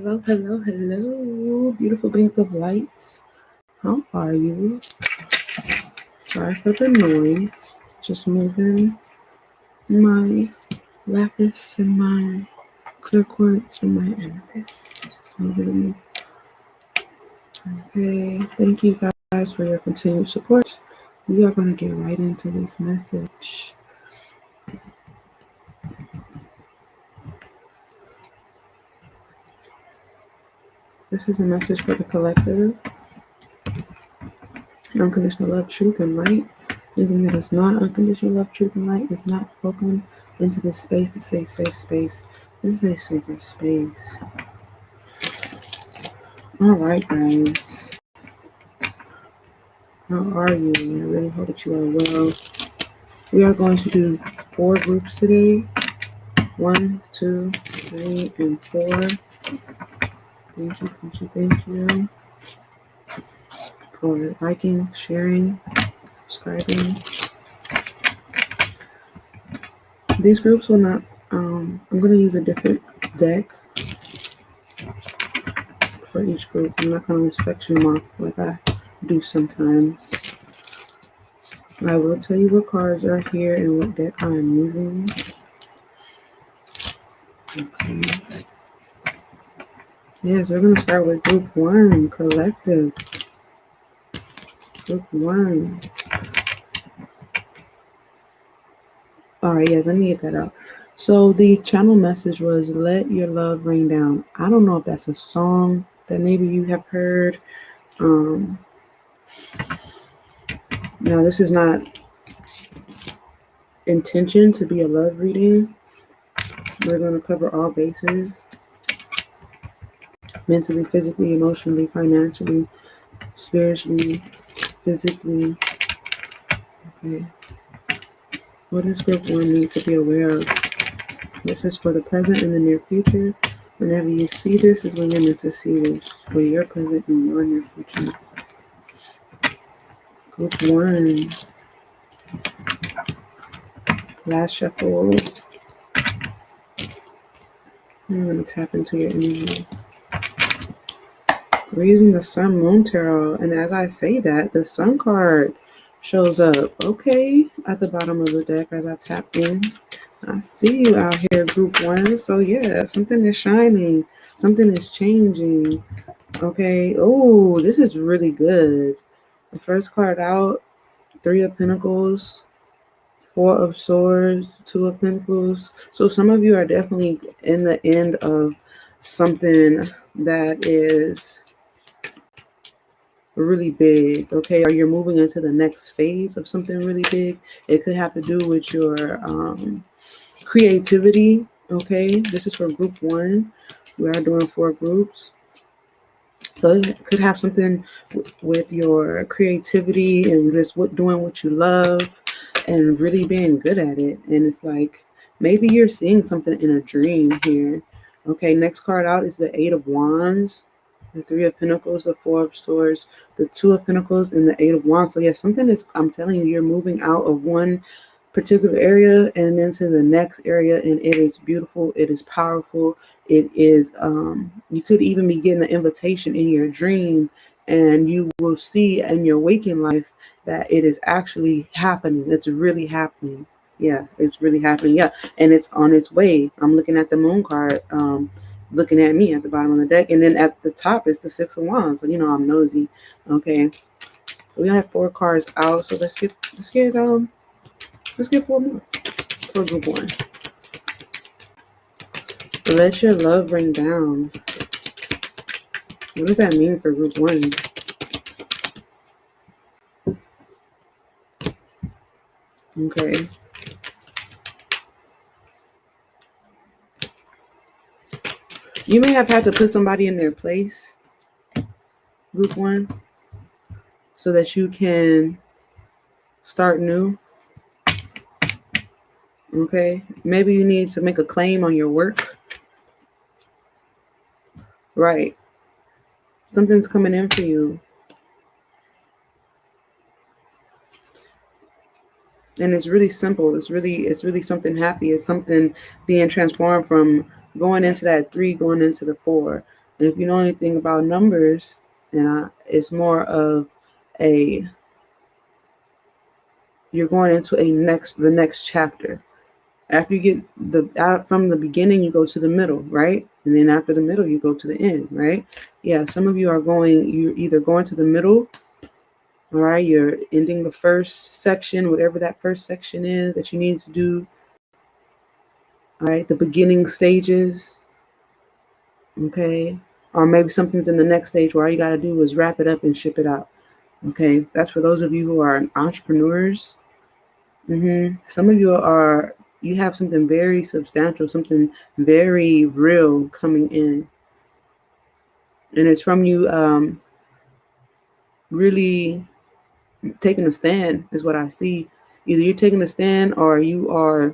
Hello, hello, hello, beautiful beings of lights. How are you? Sorry for the noise. Just moving my lapis and my clear quartz and my amethyst. Just moving them. Okay, thank you guys for your continued support. We are going to get right into this message. This is a message for the collective. Unconditional love, truth, and light. Anything that is not unconditional love, truth, and light is not welcome into this space. This is a safe space. This is a sacred space. All right, guys. How are you? I really hope that you are well. We are going to do 4 groups today. 1, 2, 3, and 4. Thank you, thank you, thank you for liking, sharing, subscribing. These groups will not, I'm going to use a different deck for each group. I'm not going to section them off like I do sometimes. I will tell you what cards are here and what deck I am using. Okay. Yes, we're going to start with group 1, collective. Group 1. All right, yeah, let me get that out. So the channel message was, let your love rain down. I don't know if that's a song that maybe you have heard. Now, this is not intention to be a love reading. We're going to cover all bases. Mentally, physically, emotionally, financially, spiritually, physically. Okay. What does group 1 need to be aware of? This is for the present and the near future. Whenever you see this is when you're meant to see this, for your present and your near future. Group 1. Last shuffle. I'm going to tap into your energy. We're using the Sun Moon Tarot, and as I say that, the Sun card shows up, okay, at the bottom of the deck as I tap in. I see you out here, group 1. So yeah, something is shining. Something is changing. Okay. Oh, this is really good. The first card out, 3 of Pentacles, 4 of Swords, 2 of Pentacles. So some of you are definitely in the end of something that is really big, okay? Or you're moving into the next phase of something really big. It could have to do with your creativity, okay? This is for group 1. We are doing 4 groups. So it could have something with your creativity and just doing what you love and really being good at it. And it's like, maybe you're seeing something in a dream here. Okay, next card out is the 8 of Wands, the 3 of Pentacles, the 4 of Swords, the 2 of Pentacles, and the 8 of Wands. So yeah, something is, I'm telling you, you're moving out of one particular area and into the next area, and it is beautiful, it is powerful, it is you could even be getting an invitation in your dream, and you will see in your waking life that it is actually happening. It's really happening. Yeah, it's really happening. Yeah, and it's on its way. I'm looking at the Moon card, looking at me at the bottom of the deck, and then at the top is the 6 of Wands. So you know I'm nosy. Okay, so we have 4 cards out, so let's get 4 more for group 1. Let your love rain down. What does that mean for group 1? Okay. You may have had to put somebody in their place, group 1, so that you can start new. Okay. Maybe you need to make a claim on your work. Right. Something's coming in for you. And it's really simple. It's really something happy. It's something being transformed from going into that 3, going into the 4. And if you know anything about numbers, and it's more of you're going into the next chapter. After you get out from the beginning, you go to the middle, right? And then after the middle, you go to the end, right? Yeah, some of you you're either going to the middle, all right? You're ending the first section, whatever that first section is that you need to do, all right? The beginning stages, okay? Or maybe something's in the next stage where all you got to do is wrap it up and ship it out, okay? That's for those of you who are entrepreneurs. Some of you have something very substantial, something very real coming in. And it's from you really taking a stand is what I see. Either you're taking a stand or you're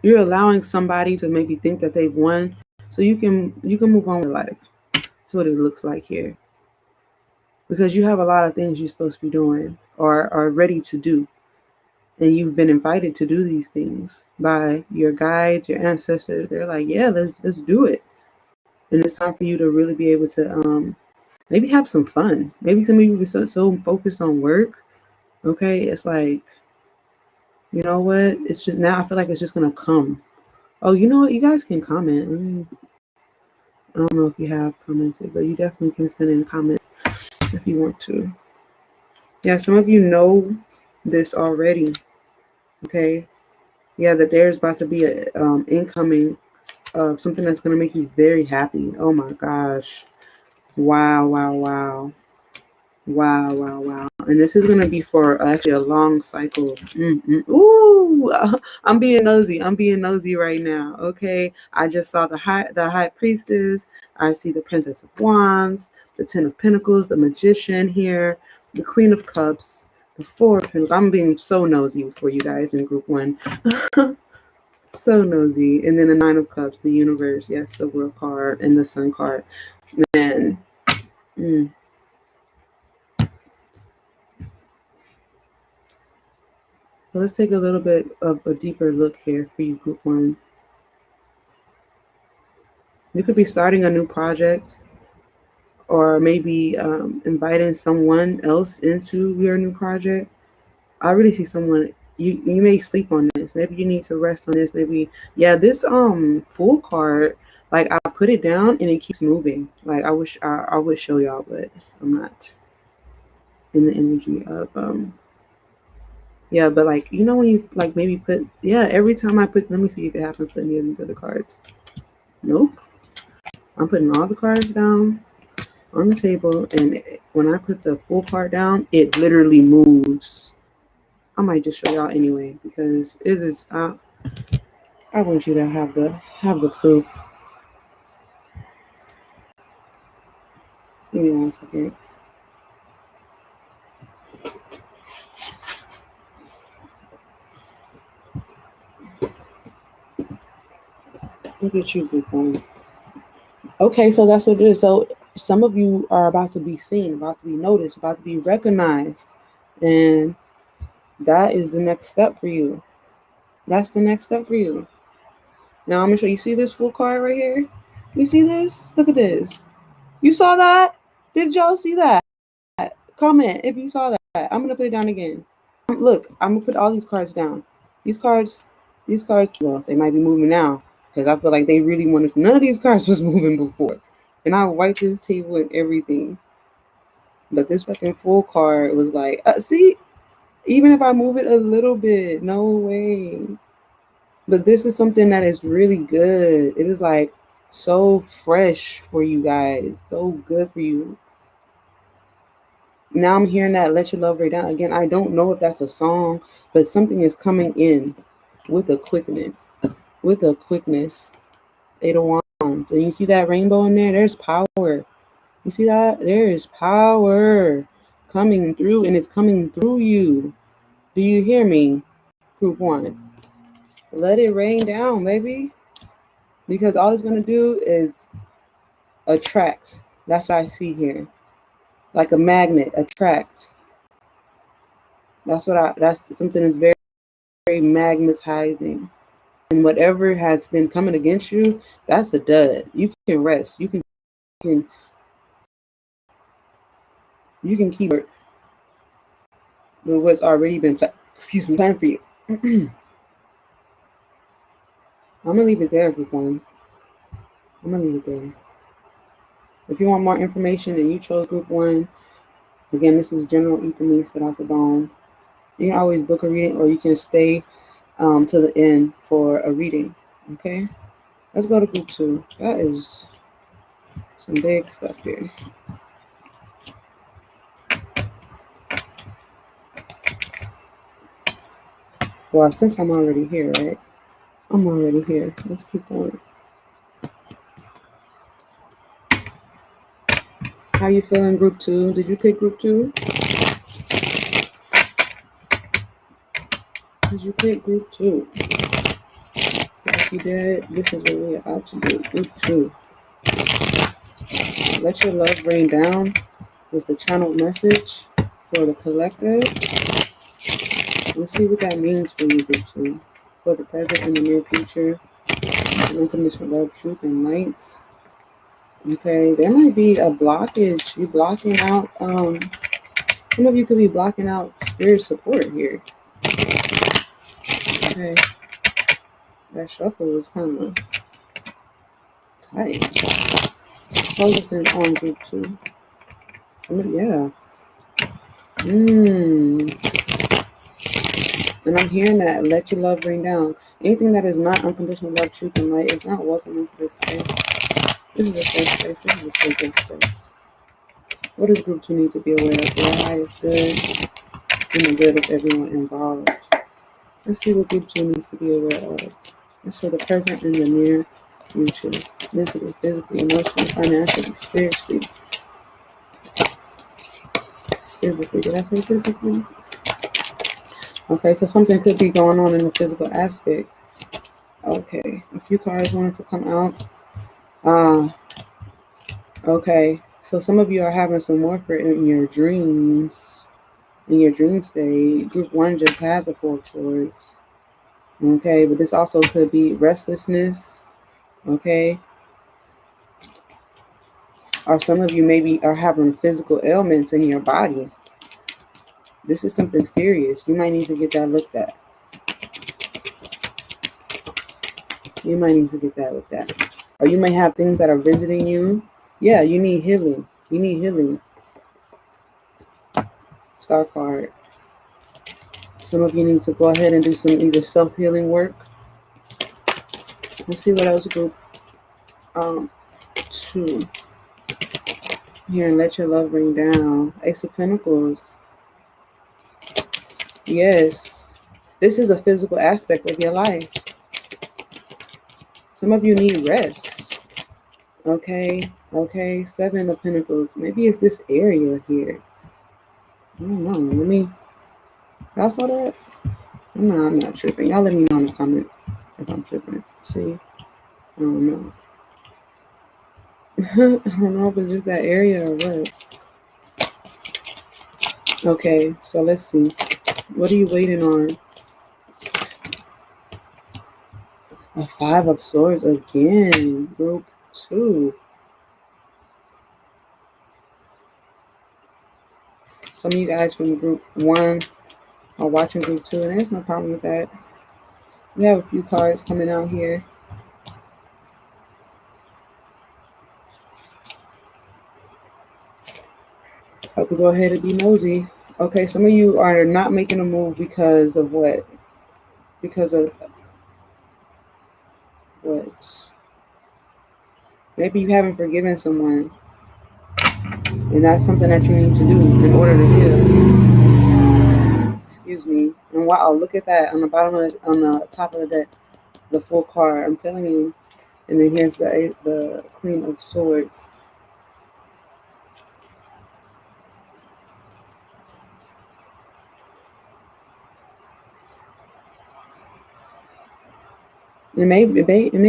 allowing somebody to maybe think that they've won so you can move on with life. That's what it looks like here. Because you have a lot of things you're supposed to be doing or are ready to do. And you've been invited to do these things by your guides, your ancestors. They're like, yeah, let's do it. And it's time for you to really be able to maybe have some fun. Maybe some of you are so focused on work. Okay, it's like, you know what? It's just now I feel like it's just gonna come. Oh, you know what? You guys can comment. I don't know if you have commented, but you definitely can send in comments if you want to. Yeah, some of you know this already. Okay. Yeah, that there's about to be a incoming of something that's gonna make you very happy. Oh my gosh. Wow, wow, wow. Wow, wow, wow. And this is going to be for actually a long cycle. Ooh, I'm being nosy. I'm being nosy right now. Okay. I just saw the high priestess. I see the princess of wands, the 10 of pentacles, the magician here, the queen of cups, the 4 of pentacles. I'm being so nosy for you guys in group 1. So nosy. And then the 9 of cups, the universe. Yes, the world card and the sun card. Man. Let's take a little bit of a deeper look here for you, group 1. You could be starting a new project or maybe inviting someone else into your new project. I really see someone, you may sleep on this. Maybe you need to rest on this. Maybe, yeah, this Fool card, like I put it down and it keeps moving. Like I wish I would show y'all, but I'm not in the energy of yeah, but like, you know, when you like maybe put, yeah, every time I put, let me see if it happens to any of these other cards. Nope. I'm putting all the cards down on the table, and when I put the Fool card down, it literally moves. I might just show y'all anyway because it is. I want you to have the proof. Give me 1 second. Look at you, group 1. Okay, so that's what it is. So some of you are about to be seen, about to be noticed, about to be recognized, and that is the next step for you. That's the next step for you. Now I'm gonna show you. See this Fool card right here? You see this? Look at this. You saw that? Did y'all see that? Comment if you saw that. I'm gonna put it down again. Look, I'm gonna put all these cards down. These cards, well, they might be moving now because I feel like they really wanted. None of these cards was moving before, and I wiped this table and everything. But this fucking Fool card was like, see, even if I move it a little bit, no way. But this is something that is really good. It is like so fresh for you guys, so good for you. Now I'm hearing that Let Your Love Rain Down. Again, I don't know if that's a song, but something is coming in with a quickness. With a quickness. 8 of Wands. And you see that rainbow in there? There's power. You see that? There is power coming through, and it's coming through you. Do you hear me, group 1? Let it rain down, baby. Because all it's going to do is attract. That's what I see here. Like a magnet, attract. That's something that's very, very magnetizing. And whatever has been coming against you, that's a dud. You can rest. You can keep with what's already been planned for you. I'm gonna leave it there, group one. I'm gonna leave it there. If you want more information and you chose group one, again, this is general ether meats without the bone. You can always book a reading, or you can stay to the end for a reading. Okay, let's go to group two. That is some big stuff here. Well, since I'm already here, right? I'm already here. Let's keep going. How you feeling, group two? Did you pick group two? Did you pick group two? If you did, this is what we're about to do. Group two. Let your love rain down is the channeled message for the collective. Let's see what that means for you, group two. For the present and the near future. Unconditional love, truth, and light. Okay, there might be a blockage. You blocking out, some of you could be blocking out spirit support here. Okay. That shuffle was kind of tight. Focusing on group two. Yeah. And I'm hearing that. Let your love bring down. Anything that is not unconditional love, truth, and light is not welcome into this space. This is a safe space. This is a sacred space. What does group two need to be aware of? The highest good and the good of everyone involved. Let's see what group two needs to be aware of. It's for the present and the near future. Mentally, physically, emotionally, financially, spiritually. Physically. Did I say physically? Okay, so something could be going on in the physical aspect. Okay, a few cards wanted to come out. Okay, so some of you are having some warfare in your dreams. In your dream state, group one just had the Four of Swords. Okay, but this also could be restlessness. Okay, or some of you maybe are having physical ailments in your body. This is something serious. You might need to get that looked at. You might need to get that looked at. Or you may have things that are visiting you. Yeah, you need healing. You need healing. Star card. Some of you need to go ahead and do some either self-healing work. Let's see what else group two. Here, and let your love ring down. Ace of Pentacles. Yes. This is a physical aspect of your life. Some of you need rest. Okay. Okay. Seven of Pentacles. Maybe it's this area here. I don't know. Let me. Y'all saw that? No, I'm not tripping. Y'all let me know in the comments if I'm tripping. See? I don't know. I don't know if it's just that area or what. Okay, so let's see. What are you waiting on? A Five of Swords again. Group two. Some of you guys from group one are watching group two, and there's no problem with that. We have a few cards coming out here. I could go ahead and be nosy. Okay, some of you are not making a move because of what? Because of what? Maybe you haven't forgiven someone. And that's something that you need to do in order to heal. Excuse me. And wow, look at that on the bottom of the, on the top of the deck, the full card. I'm telling you. And then here's the Queen of Swords. It may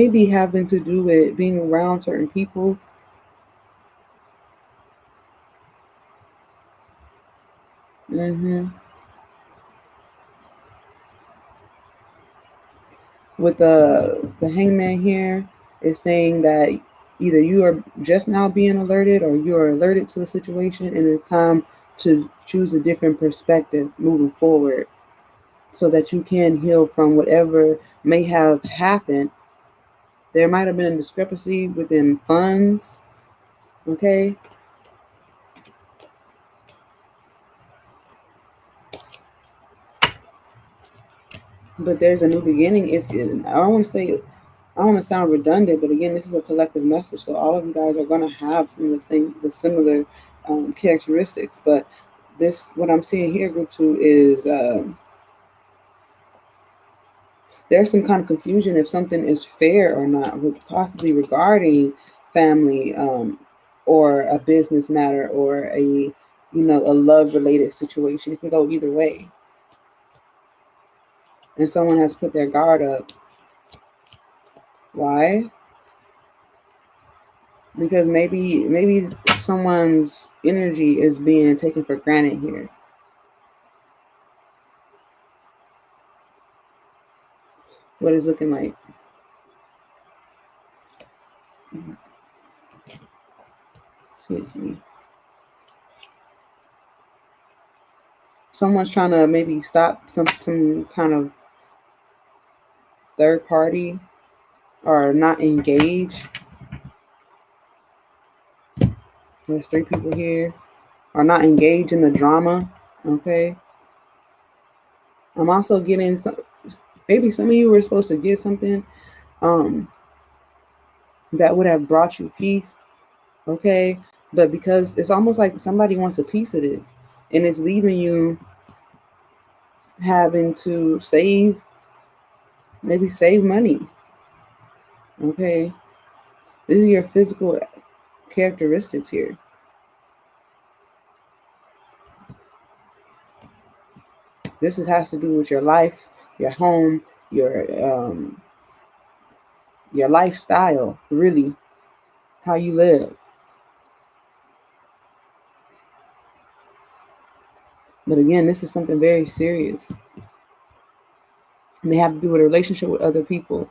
be having to do with being around certain people. with the hangman here, is saying that either you are just now being alerted or you are alerted to the situation, and it's time to choose a different perspective moving forward so that you can heal from whatever may have happened. There might have been a discrepancy within funds, okay? But there's a new beginning. If I don't want to say, I don't want to sound redundant, but again, this is a collective message, so all of you guys are going to have some of the similar characteristics. But this, what I'm seeing here, group 2, is there's some kind of confusion if something is fair or not, possibly regarding family, or a business matter, or a a love related situation. It can go either way, and someone has put their guard up. Why? Because maybe someone's energy is being taken for granted here. What it's looking like. Excuse me. Someone's trying to maybe stop some kind of third party, or not engage. There's 3 people here. Or not engage in the drama. Okay. I'm also getting maybe some of you were supposed to get something that would have brought you peace. Okay. But because it's almost like somebody wants a piece of this, and it's leaving you having to save money. Okay. These are your physical characteristics here. This has to do with your life, your home, your lifestyle, really, how you live. But again, this is something very serious. And they have to do with a relationship with other people.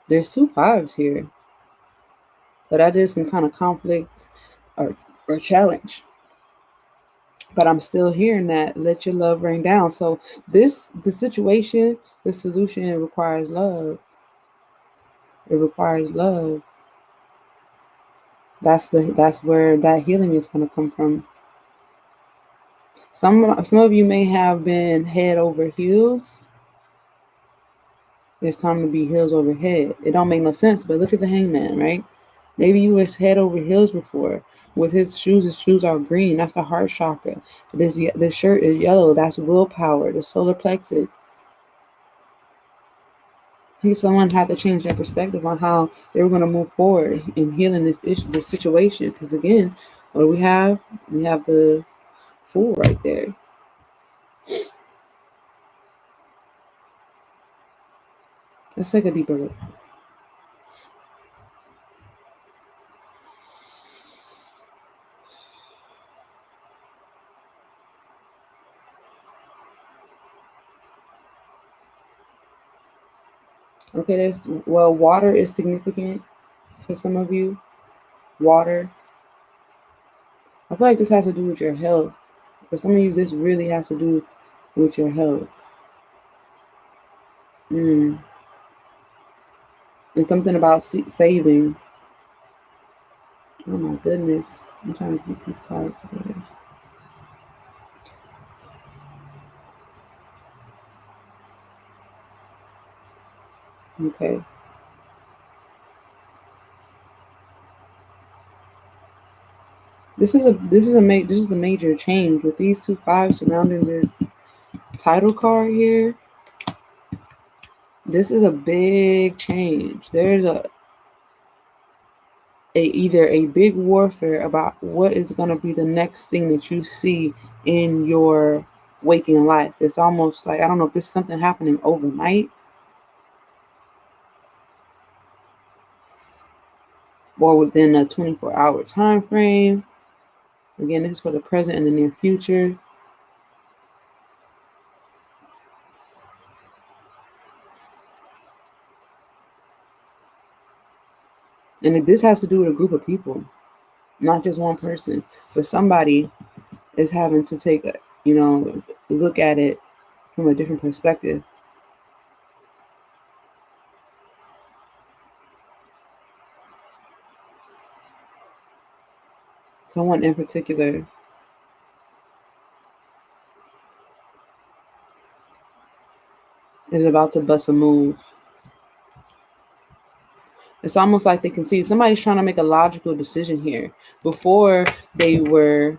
There's 2 5s here. But that is some kind of conflict or challenge. But I'm still hearing that let your love rain down. So the situation, the solution requires love. It requires love. That's where that healing is going to come from. Some of you may have been head over heels. It's time to be heels over head. It don't make no sense, but look at the hangman, right? Maybe you was head over heels before. With his shoes are green. That's the heart chakra. This shirt is yellow. That's willpower, the solar plexus. Someone had to change their perspective on how they were going to move forward in healing this situation. Because again, what do we have? We have the Fool right there. Let's take a deeper look. Okay, water is significant for some of you. Water. I feel like this has to do with your health. For some of you, this really has to do with your health. It's something about saving. Oh my goodness. I'm trying to get these cards together. Okay. This is a major change with these 2 5s surrounding this title card here. This is a big change. There's either a big warfare about what is going to be the next thing that you see in your waking life. It's almost like, I don't know if this is something happening overnight or within a 24-hour time frame. Again, this is for the present and the near future. And this has to do with a group of people, not just one person, but somebody is having to take a, look at it from a different perspective. Someone in particular is about to bust a move. It's almost like they can see somebody's trying to make a logical decision here. Before they were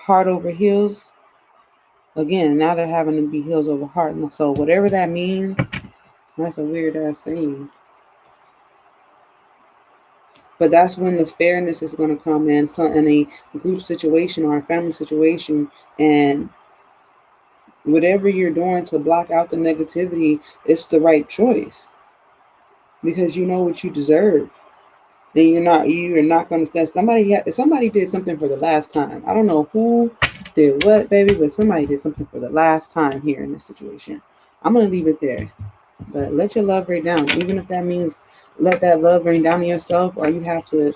heart over heels. Again, now they're having to be heels over heart. And so whatever that means, that's a weird ass saying. But that's when the fairness is going to come in. So in a group situation or a family situation, and whatever you're doing to block out the negativity, it's the right choice because you know what you deserve. And you're not going to stand. Somebody did something for the last time. I don't know who did what, baby, but somebody did something for the last time here in this situation. I'm going to leave it there. But let your love rain down, even if that means let that love rain down on yourself, or you have to,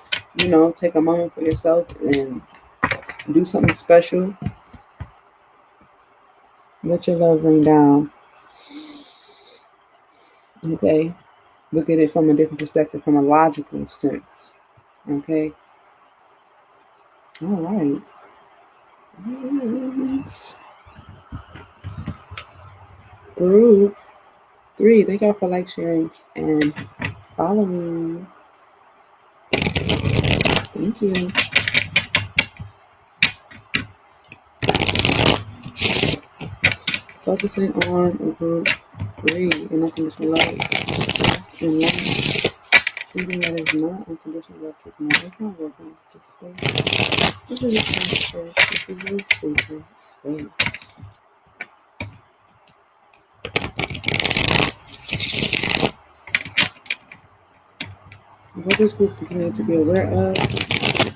take a moment for yourself and do something special. Let your love rain down. Okay? Look at it from a different perspective, from a logical sense. Okay? All right. Group 3. Thank y'all for like, sharing, and following. Thank you. Focusing on group 3 and unconditional love and love. Even that is not unconditional love treatment. It's not working. This space. This is a safe space. This is a sacred space. What this group you need to be aware of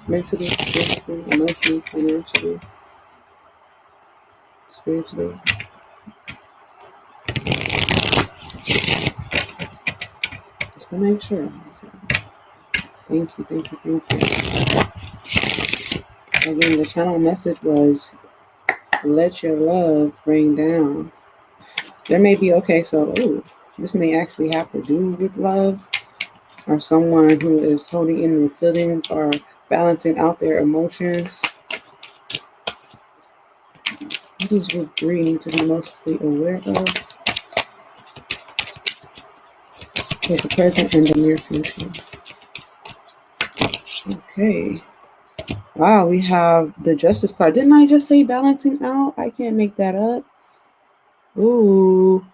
mentally, physically, emotionally, financially, spiritually. Just to make sure. So, thank you. Again, the channel message was let your love rain down. There may be, this may actually have to do with love, or someone who is holding in their feelings or balancing out their emotions. What does group 3 need to be mostly aware of? For the present and the near future. Okay. Wow, we have the Justice card. Didn't I just say balancing out? I can't make that up. Ooh,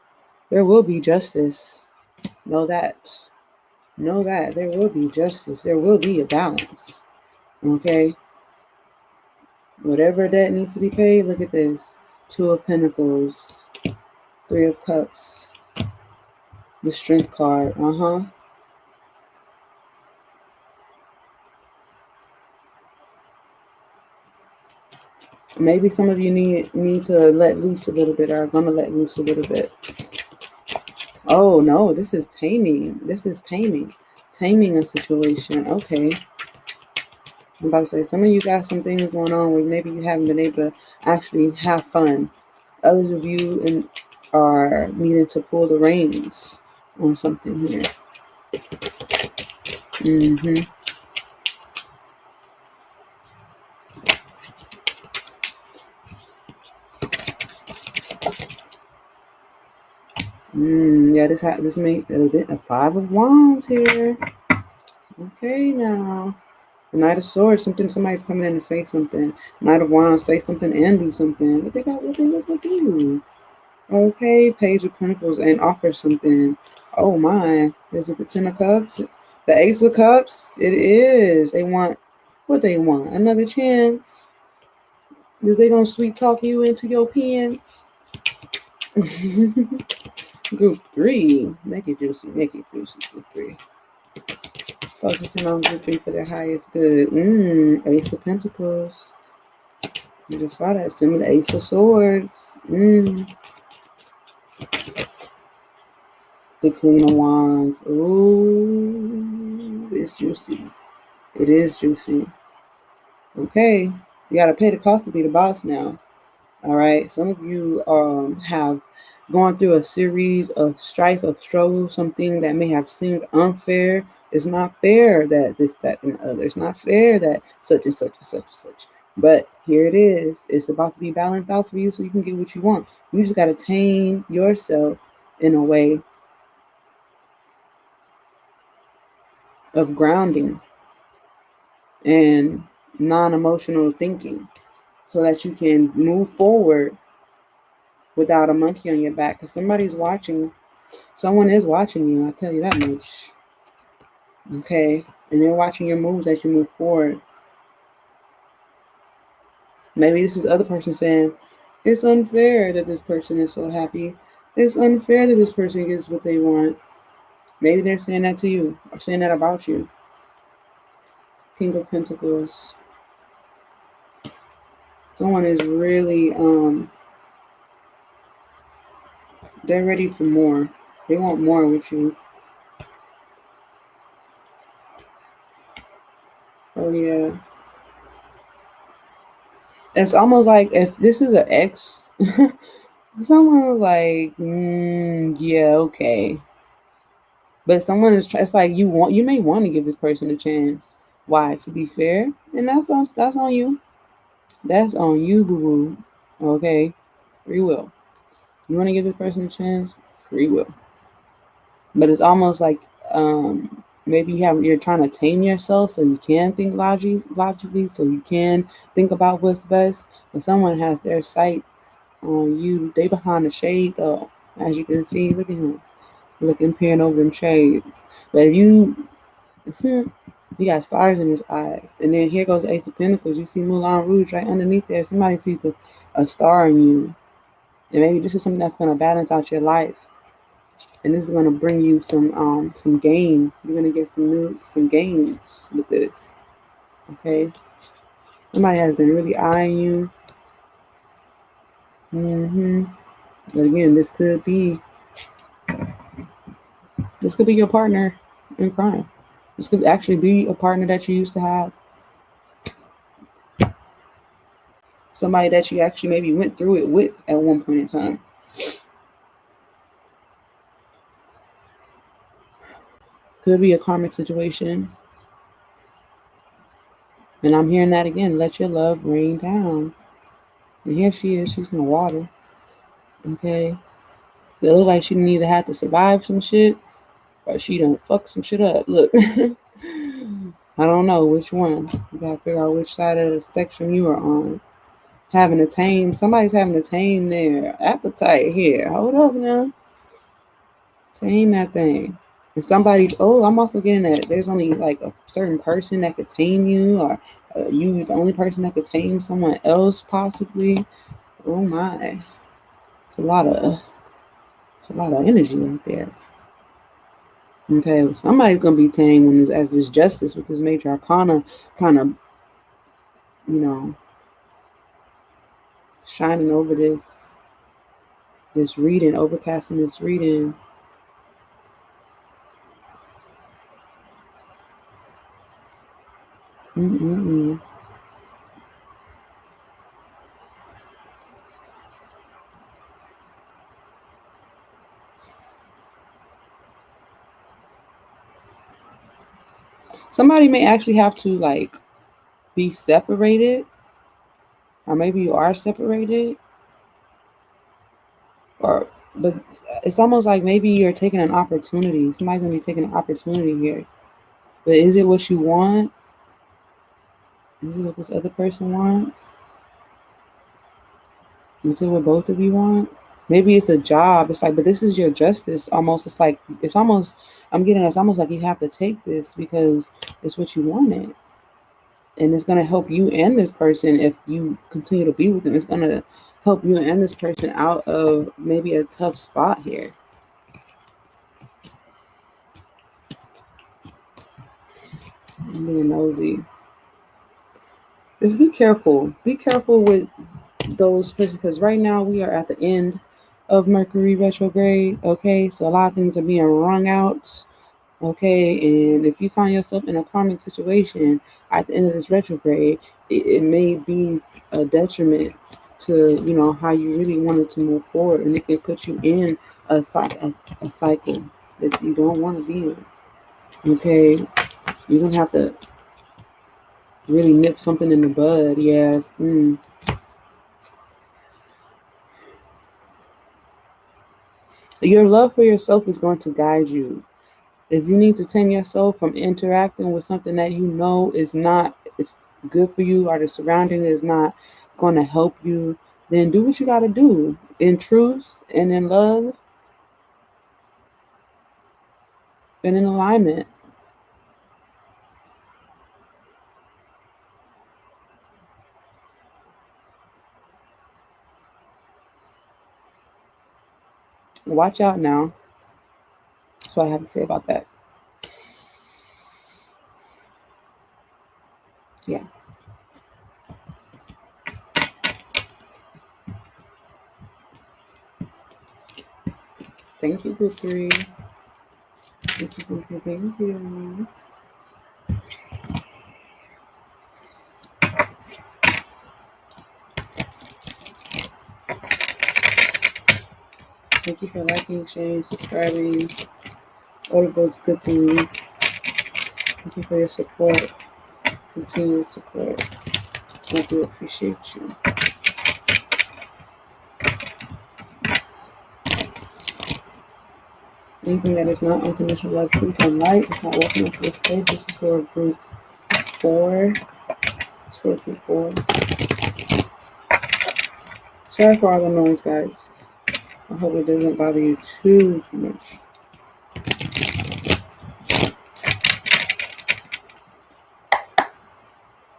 there will be justice. Know that. There will be justice. There will be a balance. Okay? Whatever debt needs to be paid, look at this. 2 of Pentacles. 3 of Cups. The Strength card. Maybe some of you need to let loose a little bit, or are going to let loose a little bit. Oh, no, this is taming. Taming a situation. Okay. I'm about to say, some of you got some things going on where maybe you haven't been able to actually have fun. Others of you are needing to pull the reins on something here. Yeah, this may a 5 of Wands here. Okay, now. The Knight of Swords, somebody's coming in to say something. Knight of Wands, say something and do something. What they do? Okay, Page of Pentacles and offer something. Oh my. Is it the 10 of Cups? The Ace of Cups? It is. They want what they want. Another chance. Is they gonna sweet talk you into your pants? Group 3. Make it juicy. Group 3. Focusing on group 3 for their highest good. Ace of Pentacles. You just saw that. Similar Ace of Swords. The Queen of Wands. Ooh, it's juicy. It is juicy. Okay, you got to pay the cost to be the boss now. All right. Some of you have gone through a series of strife, of struggle, something that may have seemed unfair. It's not fair that this, that, and the other. It's not fair that such and such and such and such. But here it is. It's about to be balanced out for you so you can get what you want. You just got to tame yourself in a way of grounding and non-emotional thinking so that you can move forward without a monkey on your back, because somebody's watching. Someone is watching you, I'll tell you that much. Okay? And they're watching your moves as you move forward. Maybe this is the other person saying, it's unfair that this person is so happy. It's unfair that this person gets what they want. Maybe they're saying that to you, or saying that about you. King of Pentacles. Someone is really, they're ready for more. They want more with you. Oh, yeah. It's almost like if this is an ex, someone was like, yeah, okay. But someone is, it's like you may want to give this person a chance. Why? To be fair. And that's on you. That's on you, boo-boo. Okay? Free will. You want to give this person a chance? Free will. But it's almost like maybe you're trying to tame yourself so you can think logically, so you can think about what's best. But someone has their sights on you. They behind the shade though. As you can see, look at him. Looking, peering over them shades. But if you got stars in his eyes. And then here goes the Ace of Pentacles. You see Moulin Rouge right underneath there. Somebody sees a star in you. And maybe this is something that's going to balance out your life. And this is going to bring you some gain. You're going to get some gains with this. Okay? Somebody has been really eyeing you. But again, this could be your partner in crime. This could actually be a partner that you used to have. Somebody that you actually maybe went through it with at one point in time. Could be a karmic situation. And I'm hearing that again. Let your love rain down. And here she is. She's in the water. Okay. It looks like she didn't either have to survive some shit or she done fuck some shit up. Look. I don't know which one. You gotta figure out which side of the spectrum you are on. Somebody's having to tame their appetite here. Hold up now. Tame that thing. And I'm also getting that there's only like a certain person that could tame you, or you the only person that could tame someone else possibly. Oh my. It's a lot of energy right there. Okay, well, somebody's gonna be tamed as this justice with this major arcana kind of, shining over this reading, overcasting this reading. Somebody may actually have to like be separated, or maybe you are separated, but it's almost like maybe you're taking an opportunity. Somebody's gonna be taking an opportunity here. But is it what you want? Is it what this other person wants? Is it what both of you want? Maybe it's a job. It's like, but this is your justice. Almost, I'm getting it's almost like you have to take this because it's what you wanted. And it's going to help you and this person if you continue to be with them. It's going to help you and this person out of maybe a tough spot here. I'm being nosy. Just be careful. Be careful with those persons, because right now we are at the end of Mercury retrograde. Okay, so a lot of things are being wrung out. Okay, and if you find yourself in a karmic situation at the end of this retrograde, it may be a detriment to, you know, how you really wanted to move forward, and it can put you in a cycle that you don't want to be in. Okay, you're gonna have to really nip something in the bud. Yes. Your love for yourself is going to guide you. If you need to tame yourself from interacting with something that you know is not good for you, or the surrounding is not going to help you, then do what you got to do in truth and in love and in alignment. Watch out now. That's what I have to say about that. Yeah. Thank you, group 3. Thank you, thank you, thank you. Thank you for liking, sharing, subscribing, all of those good things. Thank you for your support, continued support. I do appreciate you. Anything that is not unconditional love, truth, and light is not welcome into this space. This is for group 4. It's for group 4. Sorry for all the noise, guys. I hope it doesn't bother you too much.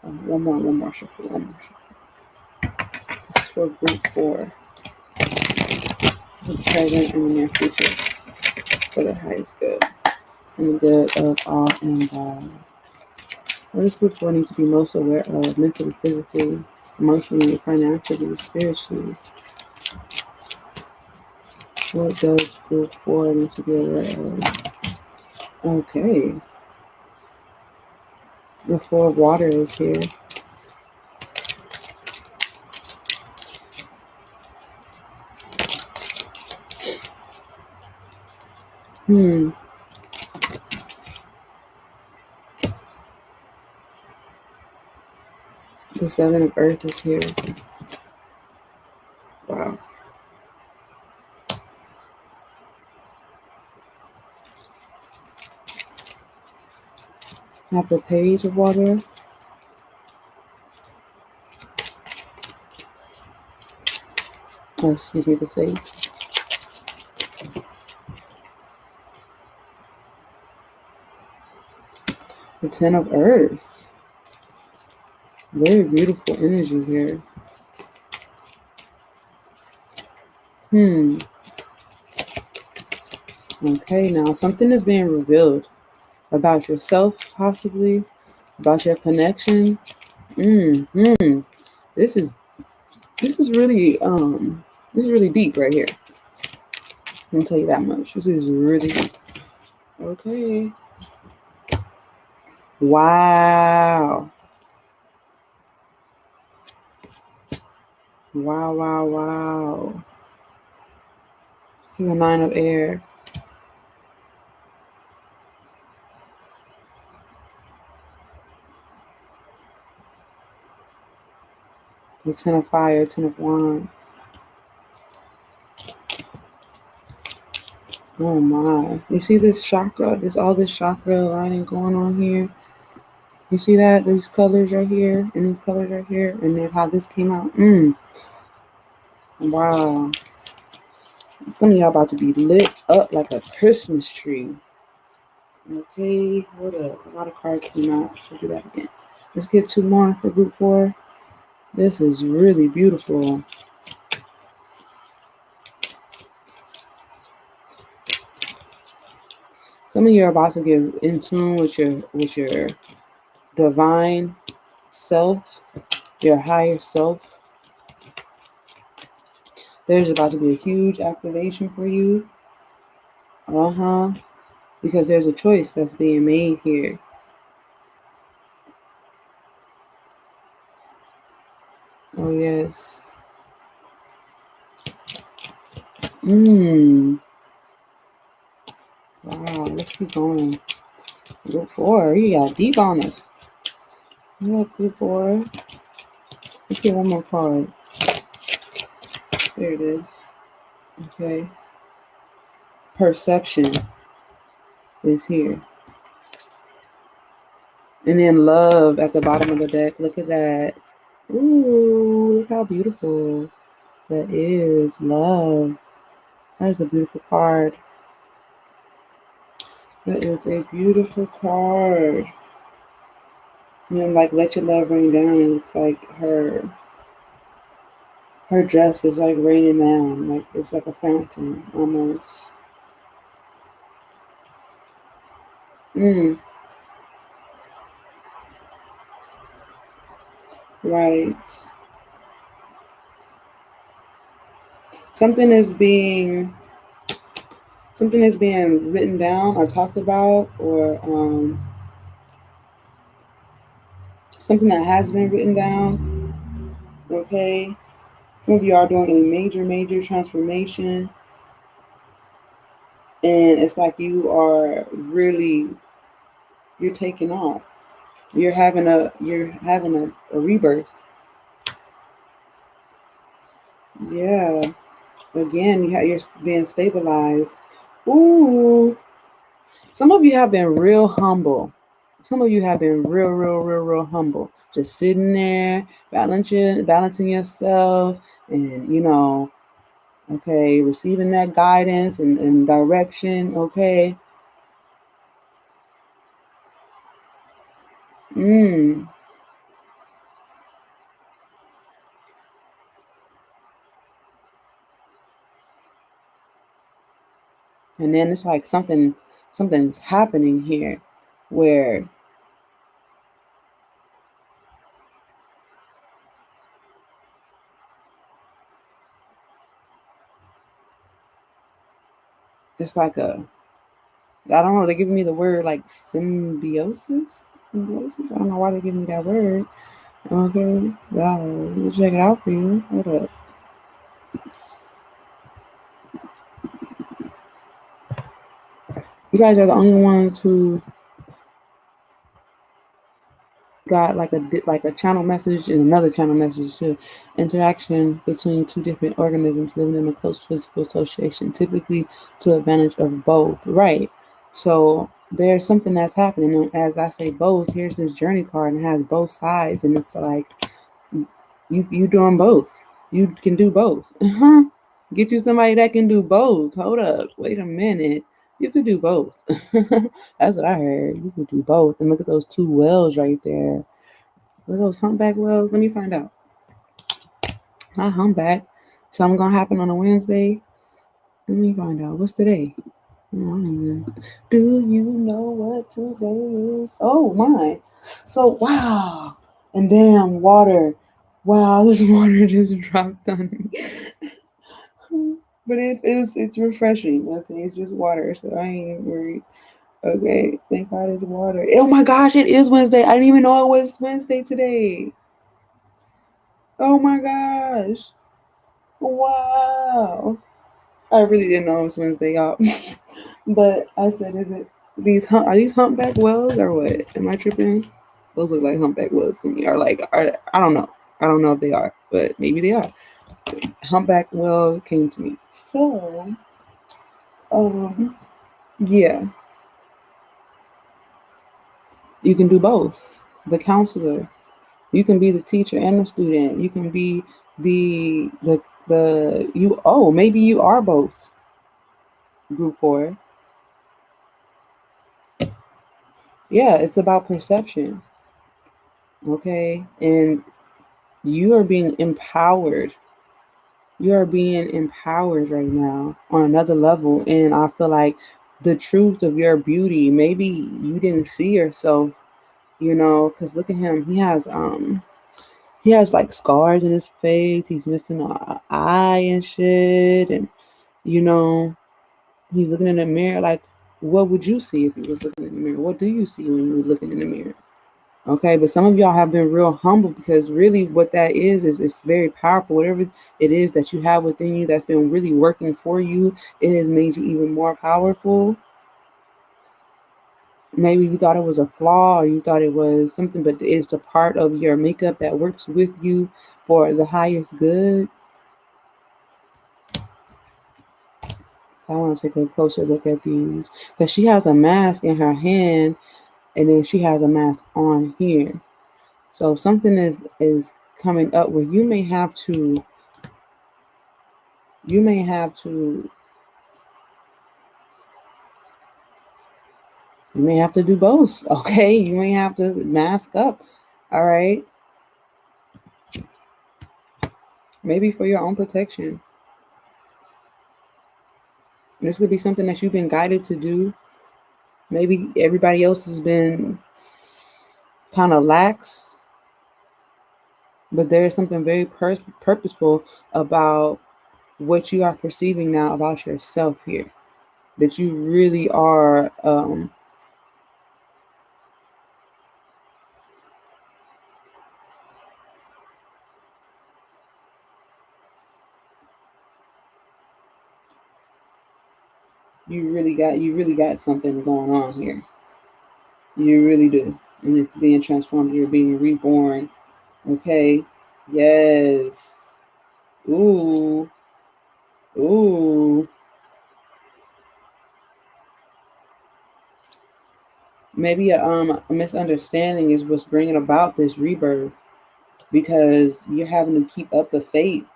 One more shuffle. This is for group 4. The present and the near future. For the highest good. And the good of all and all. What does group 4 need to be most aware of? Mentally, physically, emotionally, financially, spiritually. What does group 4 need to be aware of? Okay. The 4 of water is here. The 7 of earth is here. Wow. Have the page of water. Oh, excuse me, the sage. The 10 of earth. Very beautiful energy here. Okay, now something is being revealed about yourself, possibly, about your connection. This is really deep right here. I can tell you that much. This is really deep. Okay. Wow. Wow. See the 9 of air. The 10 of fire, 10 of wands. Oh my. You see this chakra? All this chakra lining going on here? You see that? These colors right here and these colors right here, and then how this came out. Wow. Some of y'all about to be lit up like a Christmas tree. Okay, hold up. A lot of cards came out. I'll do that again. Let's get 2 more for group 4. This is really beautiful. Some of you are about to get in tune with your divine self, your higher self. There's about to be a huge activation for you. Because there's a choice that's being made here. Oh, yes. Wow, let's keep going. Group 4, you got deep on us. Yeah, group 4. Let's get one more card. There it is. Okay. Perception is here. And then love at the bottom of the deck. Look at that. Ooh, look how beautiful that is. Love. That is a beautiful card. That is a beautiful card. And then, like, let your love rain down. It looks like her dress is like raining down. Like, it's like a fountain almost. Right. Something is being written down or talked about, or something that has been written down. Okay. Some of you are doing a major transformation, and it's like you're taking off. You're having a rebirth. Yeah. Again, you're being stabilized. Ooh. Some of you have been real humble. Some of you have been real humble. Just sitting there, balancing yourself, and okay, receiving that guidance and direction, okay. And then it's like something's happening here where it's like I don't know, they're giving me the word like symbiosis. I don't know why they're giving me that word. Okay, wow, we'll check it out for you. Hold up. You guys are the only ones who got like a channel message and another channel message too. Interaction between two different organisms living in a close physical association, typically to advantage of both. Right. So there's something that's happening. And as I say both, here's this journey card and it has both sides, and it's like you doing both. You can do both. Get you somebody that can do both. Hold up. Wait a minute. You could do both. That's what I heard. You could do both. And look at those two wells right there. Look at those humpback wells. Let me find out. Not humpback. Something gonna happen on a Wednesday. Let me find out. What's today? Do you know what today is? Oh my. So wow. And damn, water. Wow, this water just dropped on me. But it's refreshing. Okay, it's just water, so I ain't worried. Okay, thank God it's water. Oh my gosh, it is Wednesday. I didn't even know it was Wednesday today. Oh my gosh. Wow. I really didn't know it was Wednesday, y'all. But I said, are these humpback wells or what? Am I tripping? Those look like humpback wells to me. Or like, I don't know. I don't know if they are, but maybe they are. Humpback well came to me. So, yeah. You can do both. The counselor. You can be the teacher and the student. You can be maybe you are both. Group 4. Yeah, it's about perception. Okay? And you are being empowered. You are being empowered right now on another level. And I feel like the truth of your beauty, maybe you didn't see yourself, because look at him. He has He has like scars in his face. He's missing an eye and shit. And, you know, he's looking in the mirror. Like, what would you see if you was looking in the mirror? What do you see when you're looking in the mirror? Okay, but some of y'all have been real humble, because really what that is it's very powerful. Whatever it is that you have within you that's been really working for you, it has made you even more powerful. Maybe you thought it was a flaw or you thought it was something, but it's a part of your makeup that works with you for the highest good. I want to take a closer look at these, because she has a mask in her hand and then she has a mask on here. So something is coming up where you may have to do both. Okay, you may have to mask up. All right, maybe for your own protection. This could be something that you've been guided to do. Maybe everybody else has been kind of lax, but there is something very purposeful about what you are perceiving now about yourself here. That you really are you really got something going on here. You really do. And it's being transformed. You're being reborn. Okay. Yes. Ooh. Ooh. Maybe a misunderstanding is what's bringing about this rebirth, because you're having to keep up the faith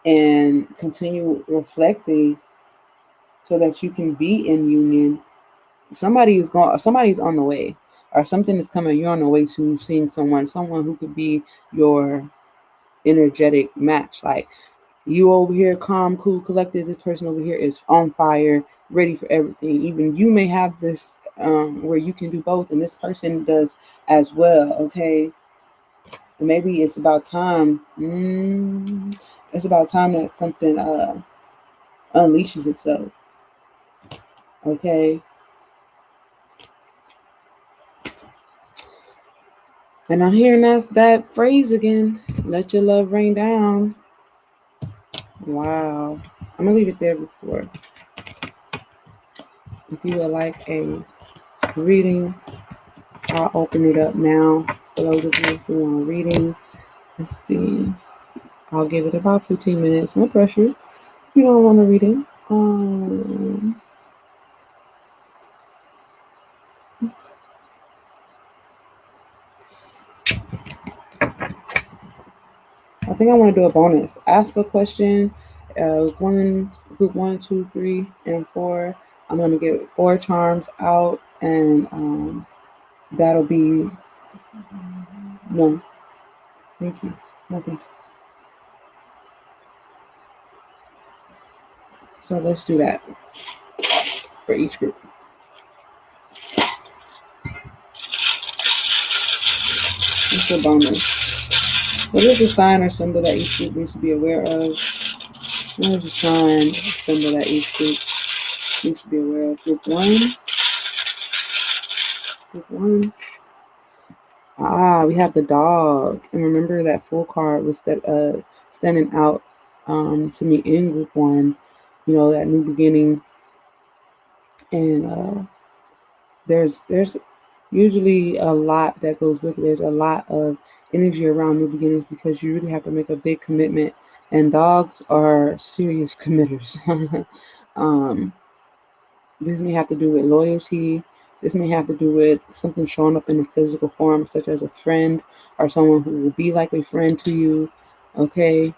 and continue reflecting so that you can be in union. Somebody's on the way, or something is coming. You're on the way to seeing someone who could be your energetic match. Like, you over here calm, cool, collected, this person over here is on fire, ready for everything. Even you may have this where you can do both, and this person does as well. Okay, and maybe it's about time. It's about time that something unleashes itself. Okay, and I'm hearing that phrase again. Let your love rain down. Wow. I'm gonna leave it there before. If you would like a reading, I'll open it up now. For those of you who want a reading, let's see. I'll give it about 15 minutes. No pressure. If you don't want a reading, I think I want to do a bonus. Ask a question. Group 1, 2, 3, and 4. I'm gonna get 4 charms out, and that'll be no. Thank you. Nothing. So let's do that for each group. It's a bonus. What is the sign or symbol that each group needs to be aware of? What is the sign or symbol that each group needs to be aware of? Group 1. Group 1. We have the dog. And remember that full card was standing out to me in group 1. You know, that new beginning. And there's usually a lot that goes with it. There's a lot of energy around new beginnings, because you really have to make a big commitment, and dogs are serious committers. This may have to do with loyalty. This may have to do with something showing up in a physical form, such as a friend or someone who will be like a friend to you. Okay,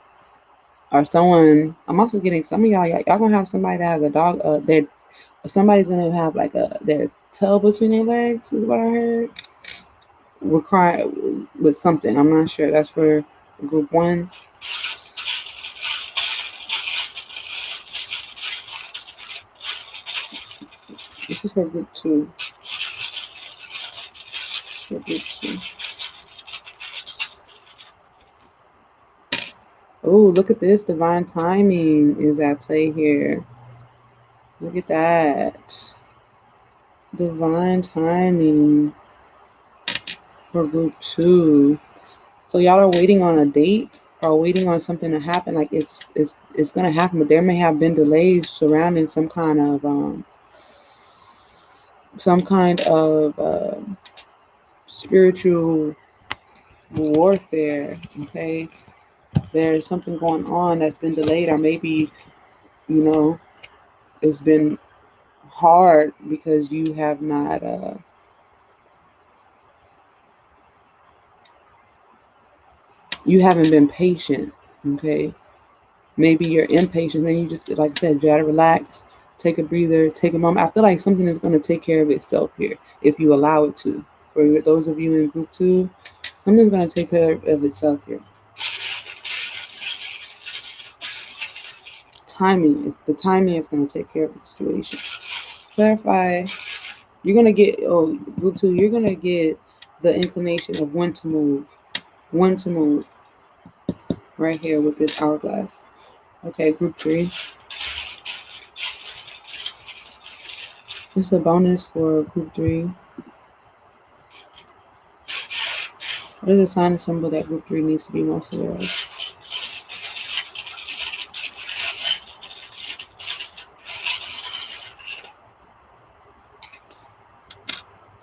or someone. I'm also getting some of y'all gonna have somebody that has a dog. Somebody's gonna have like their tail between their legs, is what I heard. We're crying with something. I'm not sure. That's for group 1. This is for group 2. For group 2. Oh, look at this. Divine timing is at play here. Look at that. Divine timing for group 2. So y'all are waiting on a date or waiting on something to happen. Like it's gonna happen, but there may have been delays surrounding some kind of spiritual warfare. Okay, there's something going on that's been delayed, or maybe it's been hard because you have not you haven't been patient. Okay, maybe you're impatient, then you just, like I said, you gotta relax, take a breather, take a moment. I feel like something is going to take care of itself here if you allow it to. For those of you in group 2, something's going to take care of itself here. The timing is going to take care of the situation. Clarify. You're going to get, group 2, you're going to get the inclination of when to move. When to move. Right here with this hourglass. Okay, group 3. It's a bonus for group 3. What is a sign and symbol that group 3 needs to be most aware of?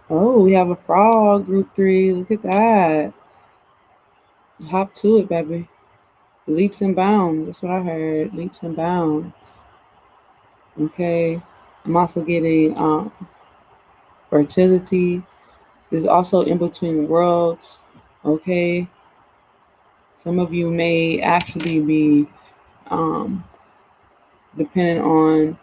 Oh, we have a frog, group 3. Look at that. Hop to it, baby. Leaps and bounds. That's what I heard. Leaps and bounds. Okay. I'm also getting fertility. There's also in between worlds. Okay. Some of you may actually be dependent on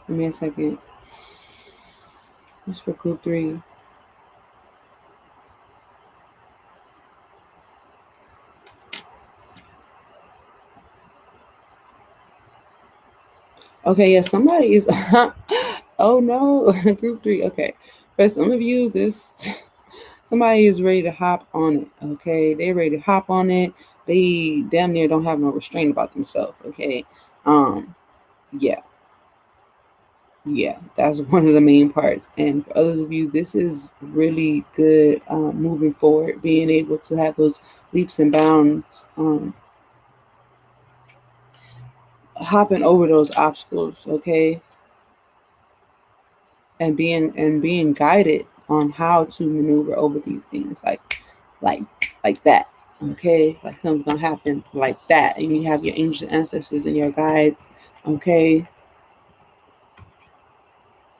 give me a second. This is for group 3. Okay, yeah, somebody is oh no, group 3. Okay. For some of you, somebody is ready to hop on it. Okay, they're ready to hop on it. They damn near don't have no restraint about themselves. Okay, yeah, that's one of the main parts. And for others of you, this is really good moving forward, being able to have those leaps and bounds, hopping over those obstacles. Okay, and being guided on how to maneuver over these things, like that. Okay, like something's gonna happen like that, and you have your ancient ancestors and your guides. Okay,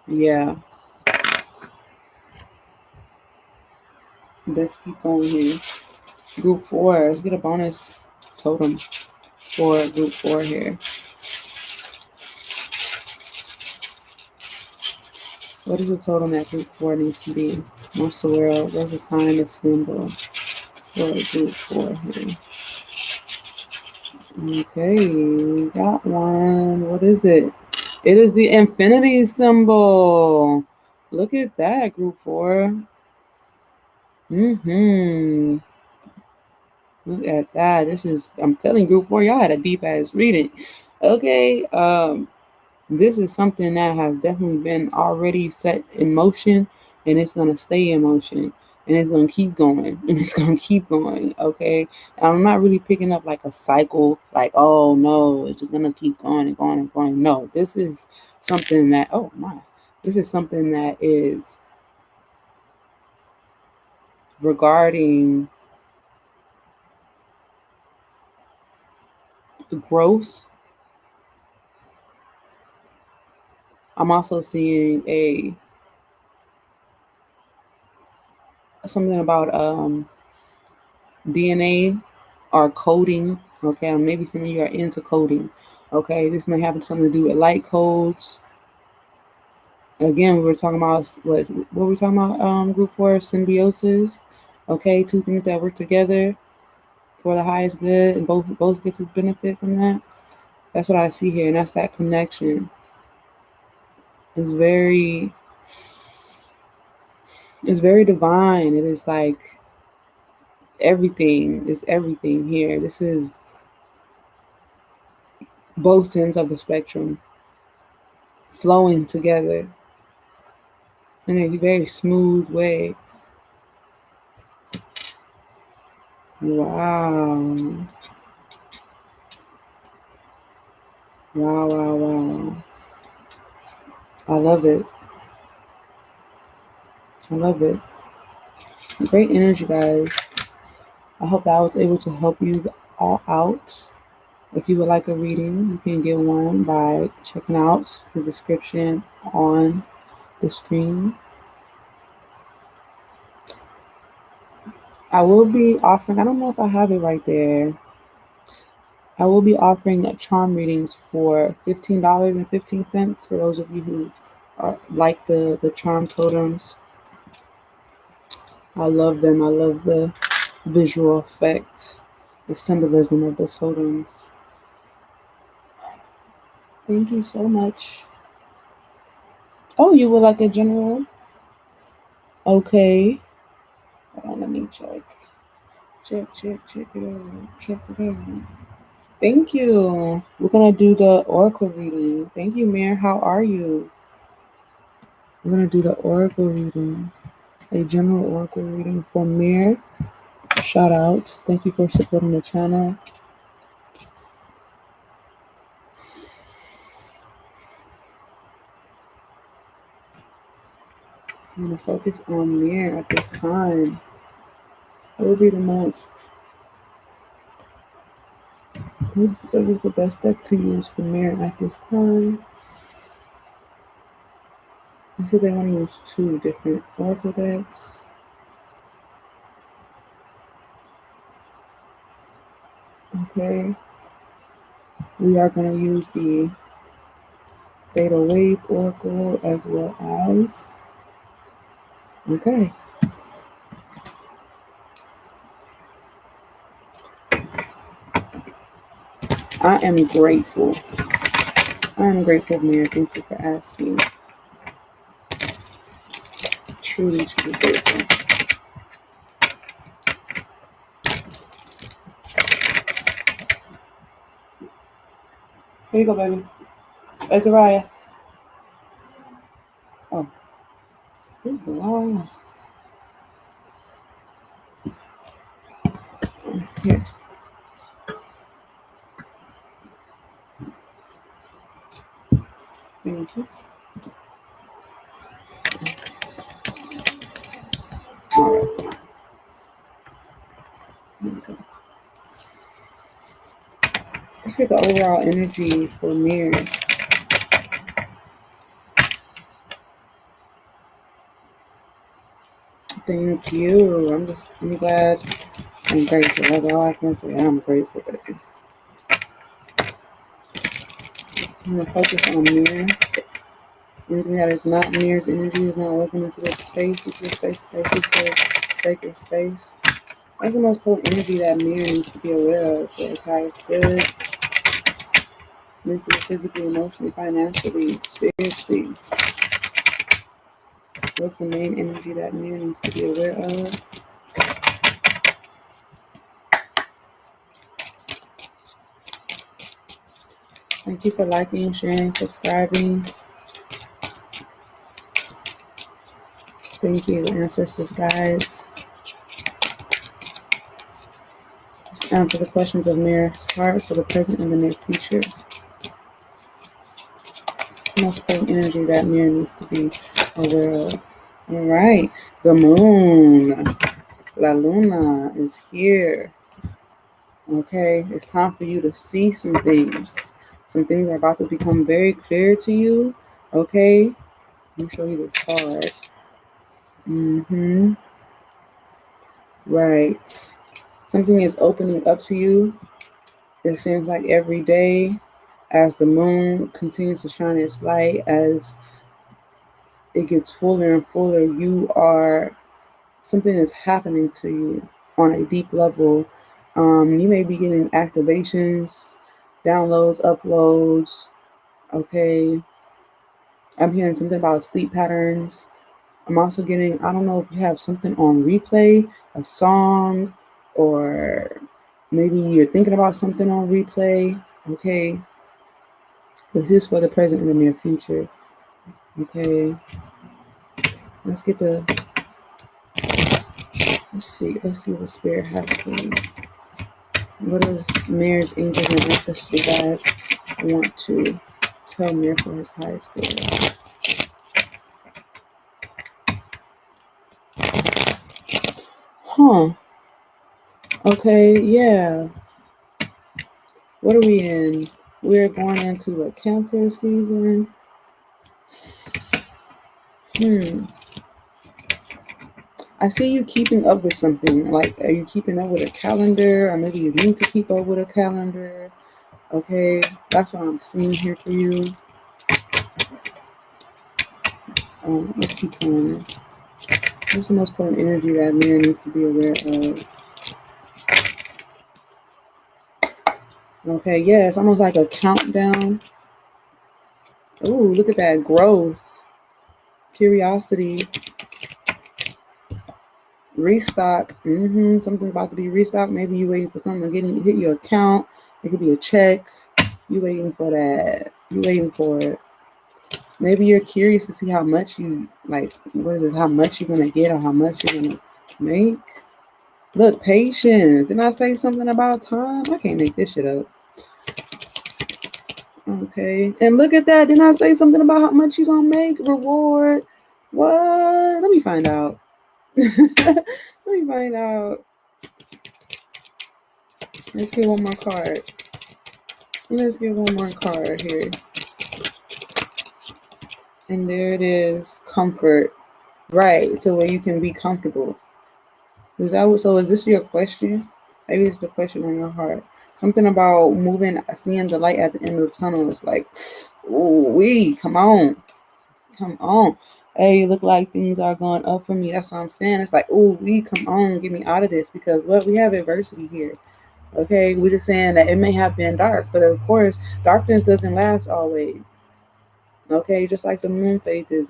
yeah. Let's keep going here. Group 4. Let's get a bonus totem for group 4 here. What is the totem that group 4 needs to be? Most of the world. There's a sign and symbol for group 4 here. Okay, we got one. What is it? It is the infinity symbol. Look at that, group 4. Look at that. I'm telling group 4, y'all had a deep ass reading. Okay, this is something that has definitely been already set in motion, and it's going to stay in motion, and it's going to keep going, and it's going to keep going. Okay, and I'm not really picking up like a cycle, like, oh no, it's just going to keep going and going and going. No, this is something that, this is something that is regarding the growth. I'm also seeing something about DNA or coding. Okay, or maybe some of you are into coding. Okay, this may have something to do with light codes. Again, we were talking about what were we talking about? Group 4, symbiosis. Okay, two things that work together for the highest good, and both get to benefit from that. That's what I see here, and that's that connection. It's very It's very divine. It is like everything is everything here. This is both ends of the spectrum flowing together in a very smooth way. Wow. Wow, wow, wow. I love it. I love it. Great energy, guys. I hope that I was able to help you all out. If you would like a reading, you can get one by checking out the description on the screen. I will be offering, I don't know if I have it right there. I will be offering charm readings for $15.15 for those of you who like the charm totems. I love them. I love the visual effect, the symbolism of the totems. Thank you so much. Oh, you would like a general? Okay. Hold on, let me check. Check it out. Check it out. Thank you. We're gonna do the oracle reading. Thank you, Mayor. How are you? We're gonna do the oracle reading. A general oracle reading for Mayor. Shout out. Thank you for supporting the channel. I'm gonna focus on Mayor at this time. What would be the most? What is the best deck to use for Mayor at this time? I said they want to use 2 different oracle decks. Okay. We are going to use the Theta Wave Oracle as well as. Okay. I am grateful. Mayor. Thank you for asking. Truly, truly grateful. Here you go, baby. Azariah. Oh, this is the wrong one. Here. Thank you. All right. Here we go. Let's get the overall energy for Mir. Thank you. I'm glad. I'm grateful. That's all I can say. I'm grateful, baby. I'm gonna focus on Mir. Anything that is not Mir's energy is not working into this space. This is a safe space. This is a sacred space. That's the most potent energy that Mir needs to be aware of. So it's highest good, mentally, physically, emotionally, financially, spiritually. What's the main energy that Mir needs to be aware of? Thank you for liking, sharing, subscribing. Thank you, ancestors, guys. Let's answer the questions of Mir's heart for the present and the near future. It's the most potent energy that Mir needs to be aware of. All right, the moon, La Luna, is here. Okay, it's time for you to see some things. Some things are about to become very clear to you. Okay, let me show you this card. Right. Something is opening up to you. It seems like every day as the moon continues to shine its light, as it gets fuller and fuller, something is happening to you on a deep level. You may be getting activations, downloads, uploads. Okay. I'm hearing something about sleep patterns. I'm also getting, I don't know if you have something on replay, a song, or maybe you're thinking about something on replay. Okay. This is for the present and the near future. Okay. Let's see what Spirit has for me. What does Mirror's angels and ancestors guide want to tell Mirror for his highest good? Huh. Okay, yeah. What are we in? We're going into a Cancer season. I see you keeping up with something. Like, are you keeping up with a calendar? Or maybe you need to keep up with a calendar. Okay, that's what I'm seeing here for you. Let's keep going. What's the most important energy that Mirror needs to be aware of? Okay, yeah, it's almost like a countdown. Ooh, look at that growth, curiosity, restock. Something's about to be restocked. Maybe you waiting for something to hit your account. It could be a check. You waiting for that. You waiting for it. Maybe you're curious to see how much you like. What is this? How much you're gonna get or how much you're gonna make? Look, patience. Didn't I say something about time? I can't make this shit up. Okay, and look at that. Didn't I say something about how much you gonna make? Reward. What? Let me find out. Let me find out. Let's get one more card. Let's get one more card here. And there it is. Comfort. Right. So where you can be comfortable. Is this your question? Maybe it's the question on your heart. Something about seeing the light at the end of the tunnel. It's like, ooh, come on. Come on. Hey, look like things are going up for me. That's what I'm saying. It's like, ooh, come on, get me out of this. Because we have adversity here. Okay, we're just saying that it may have been dark, but of course, darkness doesn't last always. Okay, just like the moon phases,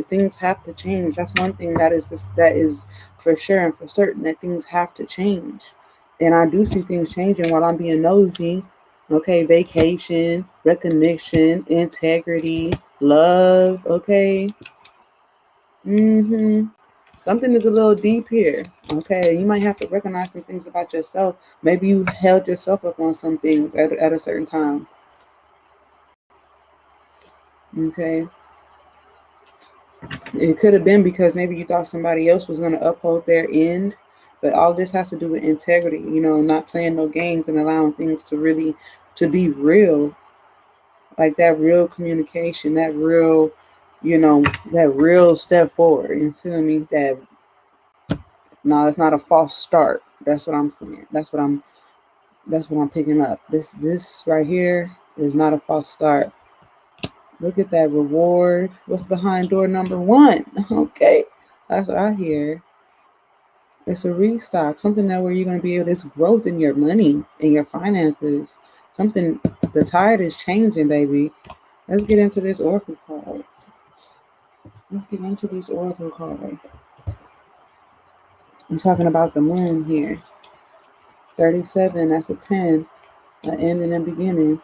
things have to change. That's one thing that is for sure and for certain, that things have to change. And I do see things changing while I'm being nosy. Okay, vacation, recognition, integrity, love. Okay. Something is a little deep here. Okay, you might have to recognize some things about yourself. Maybe you held yourself up on some things at a certain time. Okay. It could have been because maybe you thought somebody else was going to uphold their end, but all this has to do with integrity, not playing no games and allowing things to be real, like that real communication, that real, that real step forward. You feel me? No, it's not a false start. That's what I'm saying. That's what I'm picking up. This right here is not a false start. Look at that reward. What's behind door number 1? Okay. That's what I hear. It's a restock. Something that where you're going to be able, this growth in your money and your finances. Something, the tide is changing, baby. Let's get into this oracle card. I'm talking about the moon here. 37, that's a 10. An end and a beginning.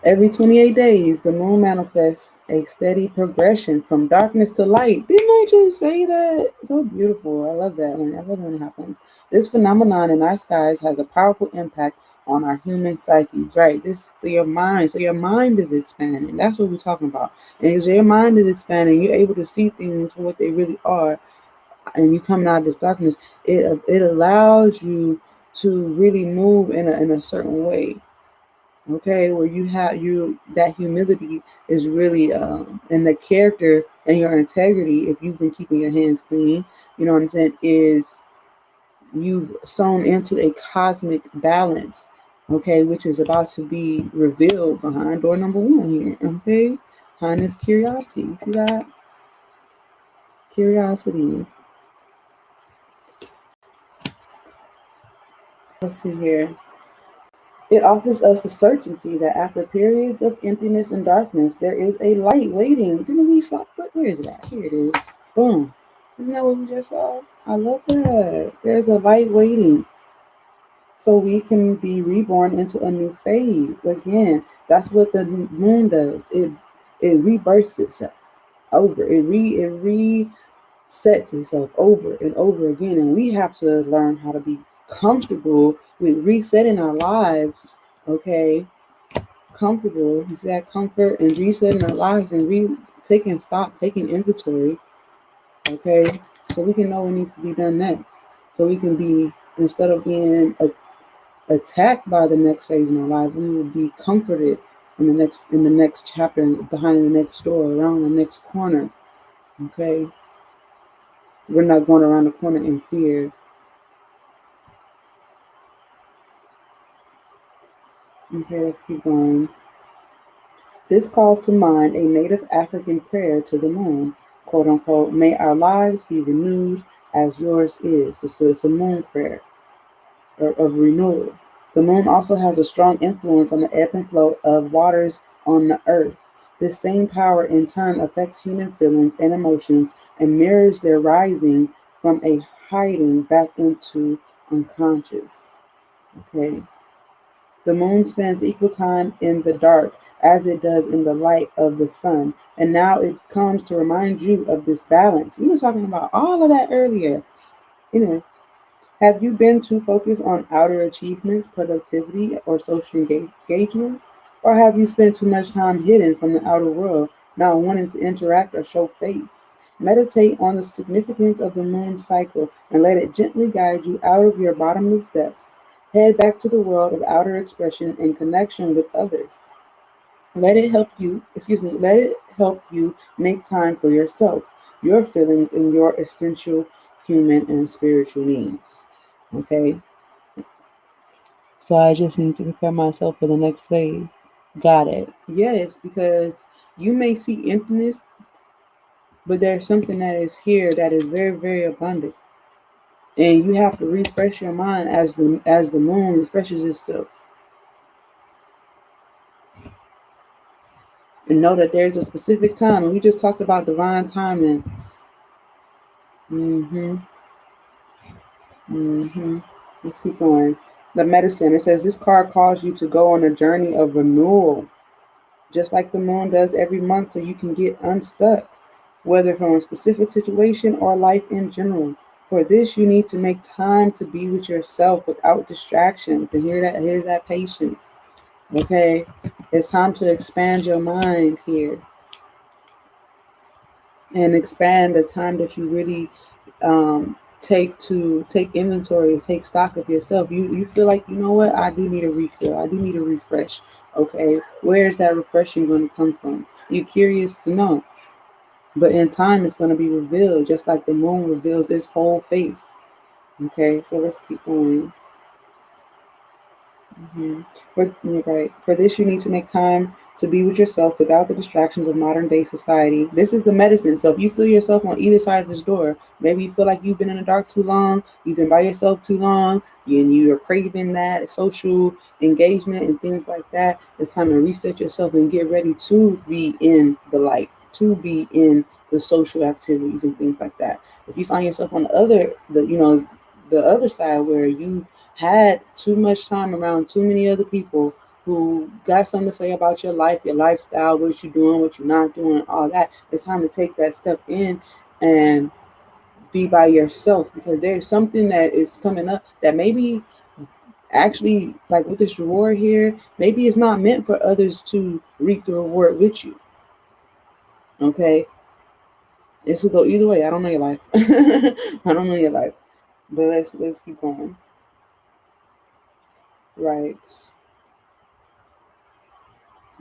Every 28 days, the moon manifests a steady progression from darkness to light. Didn't I just say that? So beautiful. I love that when it happens. This phenomenon in our skies has a powerful impact on our human psyches, right? So your mind is expanding. That's what we're talking about. And as your mind is expanding, you're able to see things for what they really are. And you coming out of this darkness, it allows you to really move in a certain way. Okay, where that humility is really and the character and your integrity, if you've been keeping your hands clean, you know what I'm saying, is you've sown into a cosmic balance, okay, which is about to be revealed behind door number 1 here. Okay, behind this curiosity. You see that? Curiosity. Let's see here. It offers us the certainty that after periods of emptiness and darkness, there is a light waiting. Didn't we saw? Where is it at? Here it is. Boom. Isn't that what we just saw? I love that. There's a light waiting. So we can be reborn into a new phase. Again, that's what the moon does. It rebirths itself over. It resets itself over and over again. And we have to learn how to be comfortable with resetting our lives. Okay, comfortable. You see that comfort and resetting our lives and taking stock, taking inventory. Okay, so we can know what needs to be done next. So we can be, instead of being attacked by the next phase in our life, we will be comforted in the next chapter, behind the next door, around the next corner. Okay, we're not going around the corner in fear. Okay, let's keep going. This calls to mind a native African prayer to the moon, quote unquote, may our lives be renewed as yours is. It's a moon prayer of renewal. The moon also has a strong influence on the ebb and flow of waters on the earth. This same power in turn affects human feelings and emotions and mirrors their rising from a hiding back into unconscious. Okay. The moon spends equal time in the dark as it does in the light of the sun. And now it comes to remind you of this balance. We were talking about all of that earlier. Anyways, have you been too focused on outer achievements, productivity, or social engagements? Or have you spent too much time hidden from the outer world, not wanting to interact or show face? Meditate on the significance of the moon cycle and let it gently guide you out of your bottomless depths. Head back to the world of outer expression and connection with others. Let it help you make time for yourself, your feelings, and your essential human and spiritual needs. Okay? So I just need to prepare myself for the next phase. Got it. Yes, because you may see emptiness, but there's something that is here that is very, very abundant. And you have to refresh your mind as the moon refreshes itself. And know that there's a specific time. And we just talked about divine timing. Mm-hmm. Mm-hmm. Let's keep going. The medicine. It says this card calls you to go on a journey of renewal, just like the moon does every month, so you can get unstuck, whether from a specific situation or life in general. For this, you need to make time to be with yourself without distractions. And here's that patience. Okay, it's time to expand your mind here and expand the time that you really take inventory, take stock of yourself. You feel like, you know what, I do need a refill, I do need a refresh. Okay, where is that refreshing going to come from? You're curious to know, but in time it's going to be revealed, just like the moon reveals its whole face. Okay, so let's keep going. For this, you need to make time to be with yourself without the distractions of modern day society. This is the medicine. So if you feel yourself on either side of this door, maybe you feel like you've been in the dark too long, you've been by yourself too long, and you're craving that social engagement and things like that, it's time to reset yourself and get ready to be in the light, to be in the social activities and things like that. If you find yourself on the other side where you've had too much time around too many other people who got something to say about your life, your lifestyle, what you're doing, what you're not doing, all that, it's time to take that step in and be by yourself, because there's something that is coming up that maybe actually, like with this reward here, maybe it's not meant for others to reap the reward with you. Okay? This will go either way. I don't know your life. I don't know your life. But let's keep going. Right.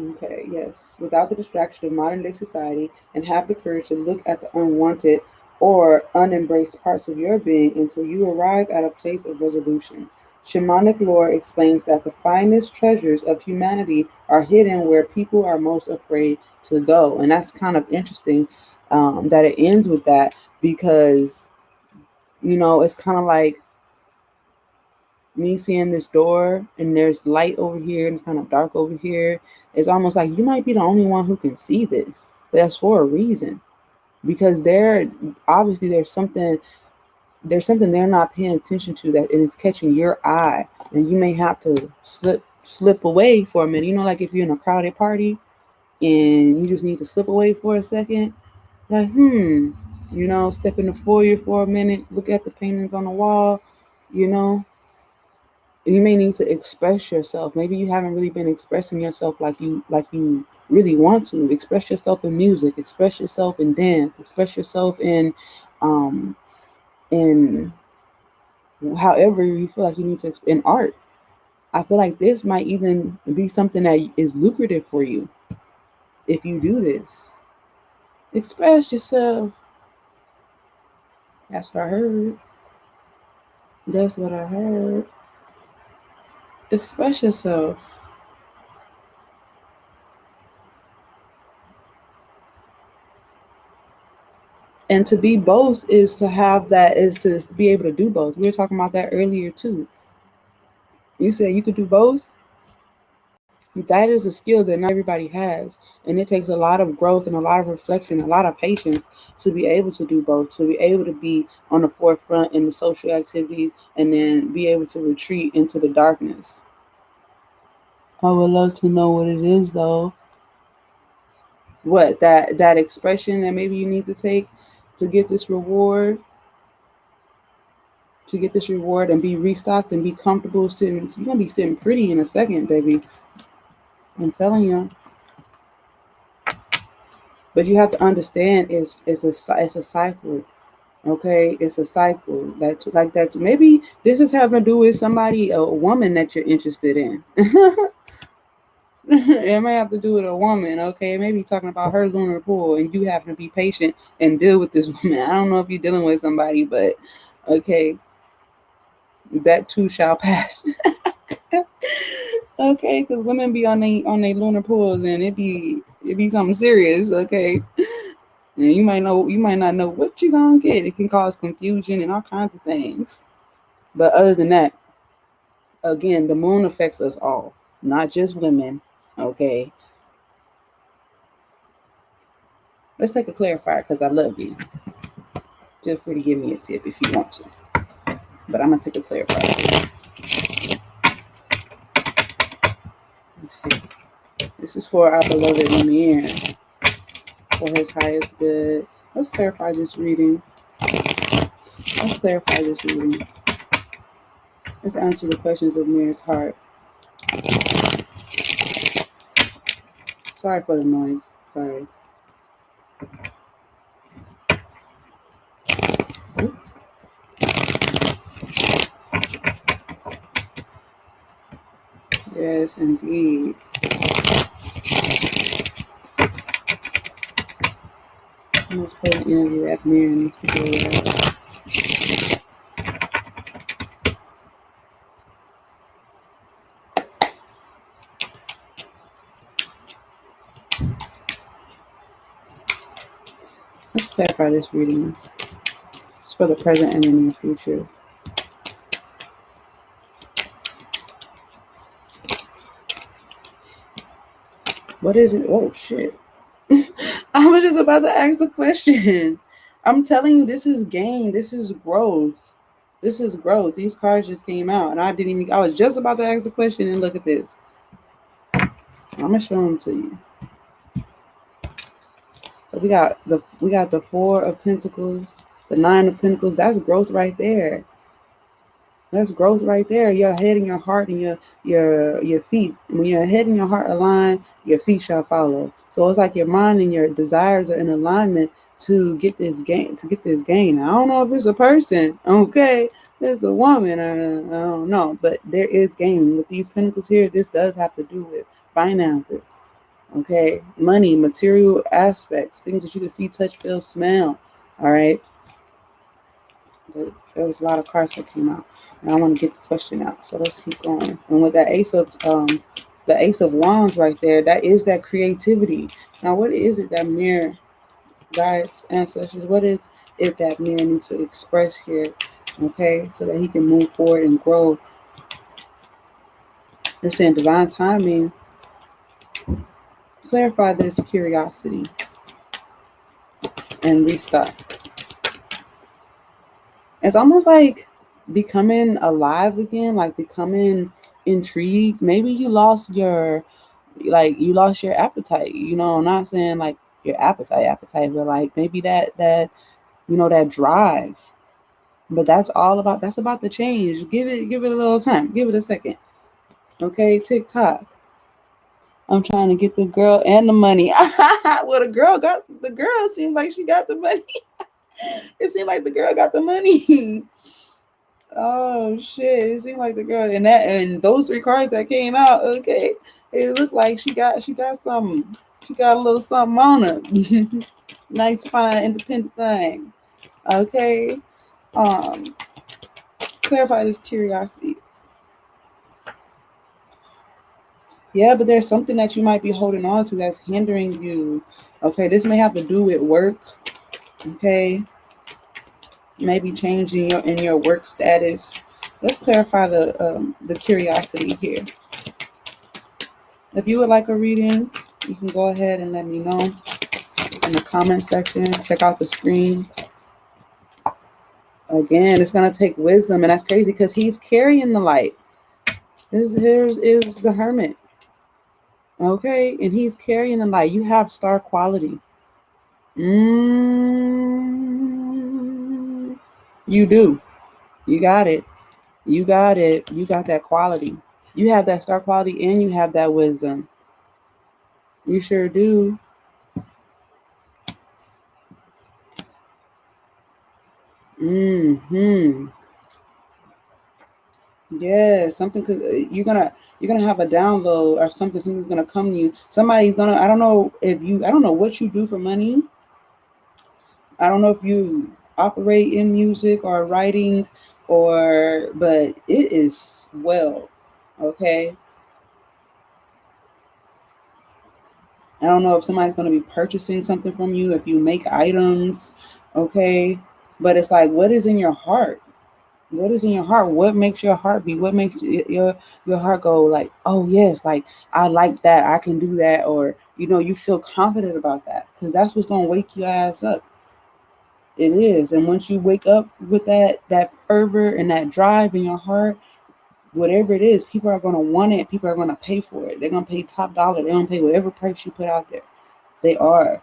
Okay, yes. Without the distraction of modern day society, and have the courage to look at the unwanted or unembraced parts of your being until you arrive at a place of resolution. Shamanic lore explains that the finest treasures of humanity are hidden where people are most afraid to go. And that's kind of interesting, that it ends with that, because, it's kind of like Me seeing this door and there's light over here and it's kind of dark over here, it's almost like you might be the only one who can see this. But that's for a reason. Because obviously there's something they're not paying attention to that and it's catching your eye. And you may have to slip away for a minute. You know, like if you're in a crowded party and you just need to slip away for a second, like, step in the foyer for a minute, look at the paintings on the wall, you know. You may need to express yourself. Maybe you haven't really been expressing yourself like you really want to. Express yourself in music, express yourself in dance, express yourself in however you feel like you need to in art. I feel like this might even be something that is lucrative for you if you do this. Express yourself. That's what I heard. That's what I heard. Express yourself. And to be both is to have that, is to be able to do both. We were talking about that earlier too. You said you could do both. That is a skill that not everybody has. And it takes a lot of growth and a lot of reflection, a lot of patience to be able to do both, to be able to be on the forefront in the social activities and then be able to retreat into the darkness. I would love to know what it is though. What that expression that maybe you need to take to get this reward, and be restocked and be comfortable sitting. You're gonna be sitting pretty in a second, baby. I'm telling you. But you have to understand it's a cycle. Okay, it's a cycle that like that. Maybe this is having to do with somebody, a woman that you're interested in. It may have to do with a woman. Okay, maybe talking about her lunar pool, and you have to be patient and deal with this woman. I don't know if you're dealing with somebody, but okay, that too shall pass. Okay, because women be on they lunar pools, and it be something serious. Okay, and you might not know what you're gonna get. It can cause confusion and all kinds of things. But other than that, again, the moon affects us all, not just women. Okay, let's take a clarifier because I love you. Feel free to give me a tip if you want to, but I'm gonna take a clarifier. Let's see. This is for our beloved Amir, for his highest good. Let's clarify this reading. Let's answer the questions of Amir's heart. Sorry for the noise. Sorry. Oops. Yes, indeed. Let's put an interview at Amir needs to go there. Let's clarify this reading. It's for the present and the near future. What is it? Oh, shit. I was just about to ask the question. I'm telling you, this is gain. This is growth. This is growth. These cards just came out, and I was just about to ask the question, and look at this. I'm going to show them to you. We got the Four of Pentacles, the Nine of Pentacles. That's growth right there. That's growth right there. Your head and your heart and your feet. When your head and your heart align, your feet shall follow. So it's like your mind and your desires are in alignment to get this gain. I don't know if it's a person, okay? It's a woman. I don't know, but there is gain with these pentacles here. This does have to do with finances. Okay, money, material aspects, things that you can see, touch, feel, smell. All right. But there was a lot of cards that came out, and I want to get the question out. So let's keep going. And with that the Ace of Wands right there, that is that creativity. Now, what is it that Mirror, guides, ancestors? What is it that Mirror needs to express here? Okay, so that he can move forward and grow They're saying divine timing. Clarify this curiosity and restock. It's almost like becoming alive again, like becoming intrigued. Maybe you lost your appetite. I'm not saying like your appetite, but like maybe that that drive. But that's about the change. Give it a little time. Give it a second. Okay, TikTok. I'm trying to get the girl and the money. Well, the girl seemed like she got the money. It seemed like the girl got the money. Oh shit! It seemed like the girl and those 3 cards that came out. Okay, it looked like she got some. She got a little something on her. Nice, fine, independent thing. Okay. Clarify this curiosity. Yeah, but there's something that you might be holding on to that's hindering you. Okay, this may have to do with work. Okay, maybe changing your work status. Let's clarify the curiosity here. If you would like a reading, you can go ahead and let me know in the comment section. Check out the screen. Again, it's gonna take wisdom, and that's crazy because he's carrying the light. Here is the Hermit. Okay, and he's carrying the light. You have star quality. You do. You got it. You got it. You got that quality. You have that star quality and you have that wisdom. You sure do. Yeah, something cause you're gonna have a download or something. Something's gonna come to you. Somebody's gonna. I don't know what you do for money. I don't know if you operate in music or writing but it is well, okay? I don't know if somebody's going to be purchasing something from you, if you make items, okay? But it's like, what is in your heart? What is in your heart? What makes your heart beat? What makes your heart go like, oh yes, like I like that, I can do that, or you feel confident about that because that's what's going to wake your ass up. It is. And once you wake up with that fervor and that drive in your heart, whatever it is, people are going to want it. People are going to pay for it. They're going to pay top dollar. They're going to pay whatever price you put out there. They are.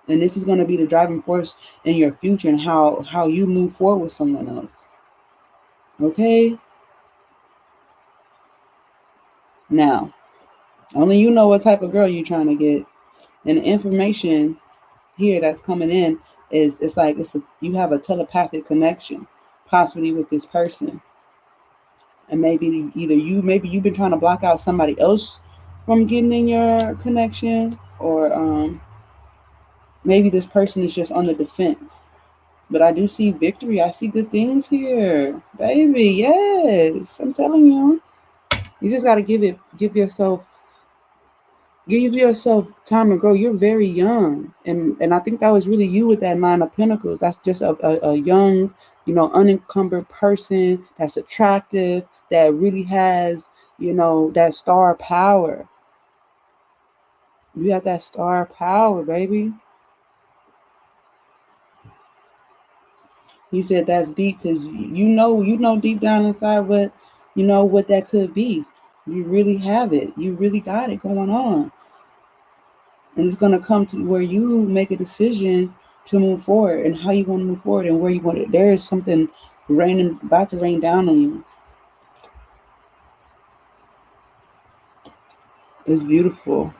And this is going to be the driving force in your future and how you move forward with someone else. Okay? Now, only you know what type of girl you're trying to get. And the information here that's coming in it's like you have a telepathic connection possibly with this person, and maybe you've been trying to block out somebody else from getting in your connection, or maybe this person is just on the defense. But I do see victory. I see good things here, baby. Yes, I'm telling you, you just got to give yourself time to grow. You're very young, and I think that was really you with that 9 of Pentacles. That's just a young, unencumbered person that's attractive, that really has, that star power. You have that star power, baby. He said that's deep because you know deep down inside what that could be. You really have it. You really got it going on. And it's going to come to where you make a decision to move forward and how you want to move forward and where you want it. There is something about to rain down on you. It's beautiful.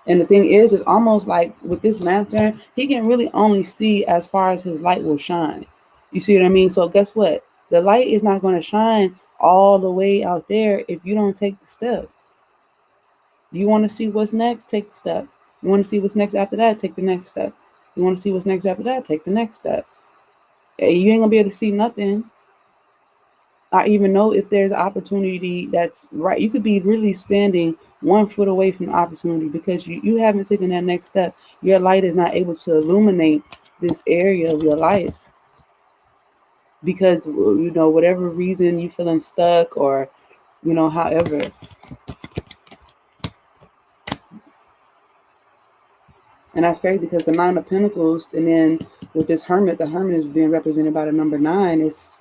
And the thing is, it's almost like with this lantern, he can really only see as far as his light will shine. You see what I mean? So guess what? The light is not going to shine all the way out there if you don't take the step. You want to see what's next? Take the step. You want to see what's next after that? Take the next step. You want to see what's next after that? Take the next step. You ain't going to be able to see nothing. I even know if there's an opportunity that's right. You could be really standing 1 foot away from the opportunity because you haven't taken that next step. Your light is not able to illuminate this area of your life. because, you know, whatever reason you feeling stuck, or, you know, however. And that's crazy because the 9 of Pentacles, and then with this Hermit, the Hermit is being represented by the number 9. It's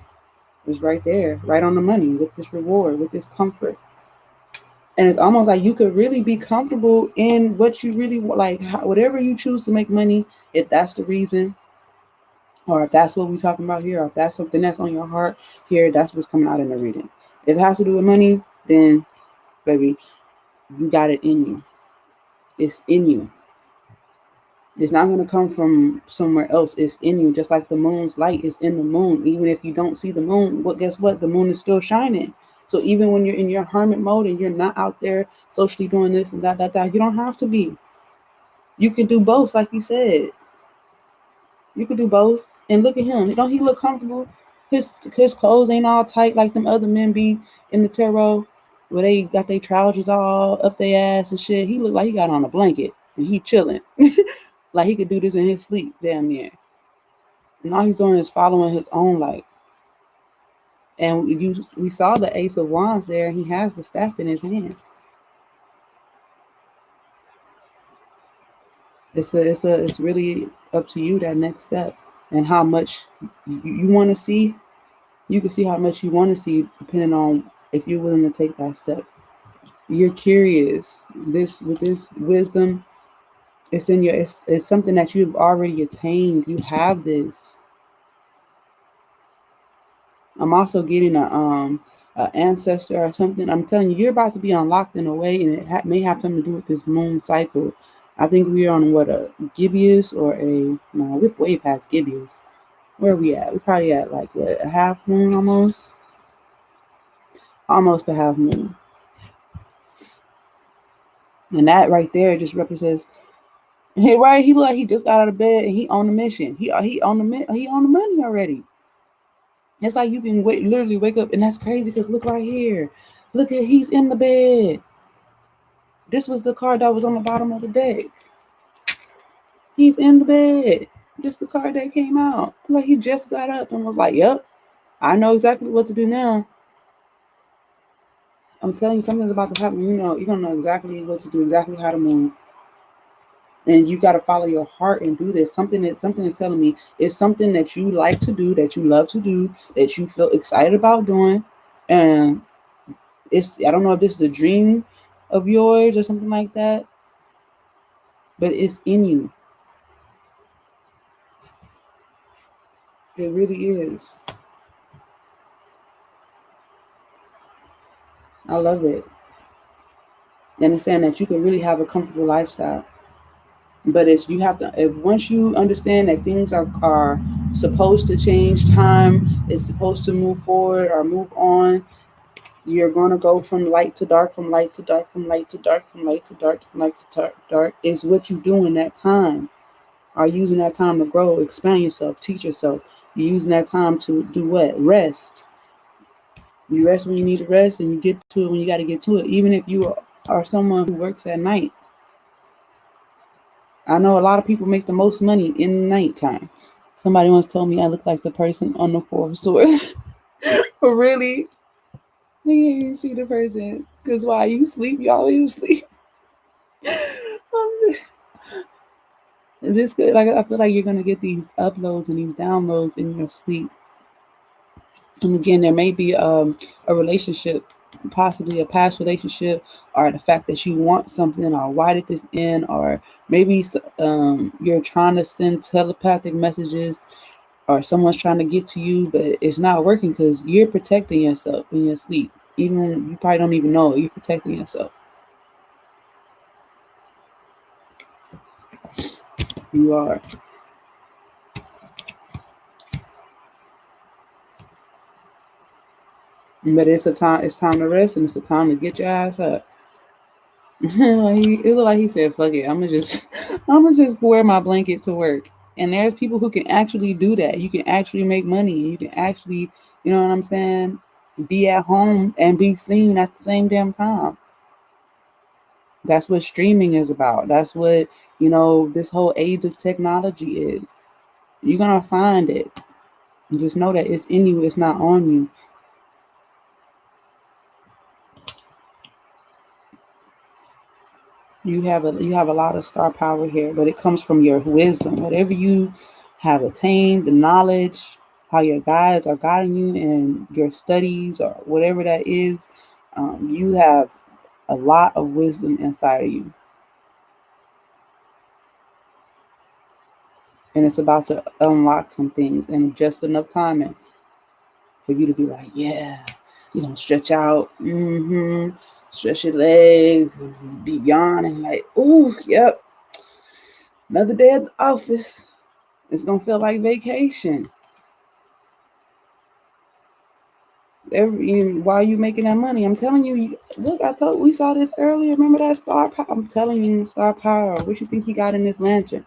right there, right on the money, with this reward, with this comfort. And it's almost like you could really be comfortable in what you really like, whatever you choose to make money, if that's the reason, or if that's what we're talking about here, or if that's something that's on your heart here, that's what's coming out in the reading. If it has to do with money, then, baby, you got it in you. It's in you. It's not going to come from somewhere else. It's in you. Just like the moon's light is in the moon. Even if you don't see the moon, well, guess what? The moon is still shining. So even when you're in your hermit mode and you're not out there socially doing this and that, you don't have to be. You can do both, like you said. You can do both. And look at him. Don't he look comfortable? His clothes ain't all tight like them other men be in the tarot, where they got their trousers all up their ass and shit. He look like he got on a blanket and he chilling. Like he could do this in his sleep, damn near. And all he's doing is following his own light. And we saw the Ace of Wands there, and he has the staff in his hand. It's really up to you, that next step, and how much you want to see. You can see how much you want to see depending on if you're willing to take that step. You're curious. With this wisdom, it's in your. It's something that you've already attained. You have this. I'm also getting a ancestor or something. I'm telling you, you're about to be unlocked in a way, and it may have something to do with this moon cycle. I think we're on what, a gibbous or no, we're way past gibbous. Where are we at? We're probably at like what, a half moon almost? Almost a half moon. And that right there just represents, right? He look like he just got out of bed and he on the mission. He on the money already. It's like you can literally wake up, and that's crazy because look right here. Look at, he's in the bed. This was the card that was on the bottom of the deck. He's in the bed. This is the card that came out. Like he just got up and was like, yep, I know exactly what to do now. I'm telling you, something's about to happen. You know, you're going to know exactly what to do, exactly how to move. And you got to follow your heart and do this. Something is telling me it's something that you like to do, that you love to do, that you feel excited about doing. And I don't know if this is a dream of yours or something like that, but it's in you. It really is. I love it. And it's saying that you can really have a comfortable lifestyle. But you have to, once you understand that things are supposed to change, time is supposed to move forward or move on, you're going to go from light to dark, from light to dark, from light to dark, from light to dark, from light to dark. It's what you do in that time. Are using that time to grow, expand yourself, teach yourself. You're using that time to do what? Rest. You rest when you need to rest, and you get to it when you got to get to it. Even if you are someone who works at night. I know a lot of people make the most money in the nighttime. Somebody once told me I look like the person on the 4 of Swords. But really? You see the person. Because while you sleep, you always sleep. This good. Like, I feel like you're going to get these uploads and these downloads in your sleep. And again, there may be a relationship, possibly a past relationship, or the fact that you want something, or why did this end, or maybe you're trying to send telepathic messages, or someone's trying to get to you, but it's not working because you're protecting yourself in your sleep. Even you probably don't even know it, you're protecting yourself. You are. But it's time to rest, and it's a time to get your ass up. It looked like he said, fuck it, I'm gonna just wear my blanket to work. And there's people who can actually do that. You can actually make money. You can actually, you know what I'm saying, be at home and be seen at the same damn time. That's what streaming is about. That's what, this whole age of technology is. You're gonna find it. Just know that it's in you, it's not on you. You have a lot of star power here, but it comes from your wisdom. Whatever you have attained, the knowledge, how your guides are guiding you in your studies or whatever that is, you have a lot of wisdom inside of you. And it's about to unlock some things in just enough time for you to be like, yeah, you're going to stretch out, stretch your legs, be yawning like, ooh, yep, another day at the office. It's going to feel like vacation. While you making that money, I'm telling you, look, we saw this earlier. Remember that star power? I'm telling you, star power. What you think he got in this lantern?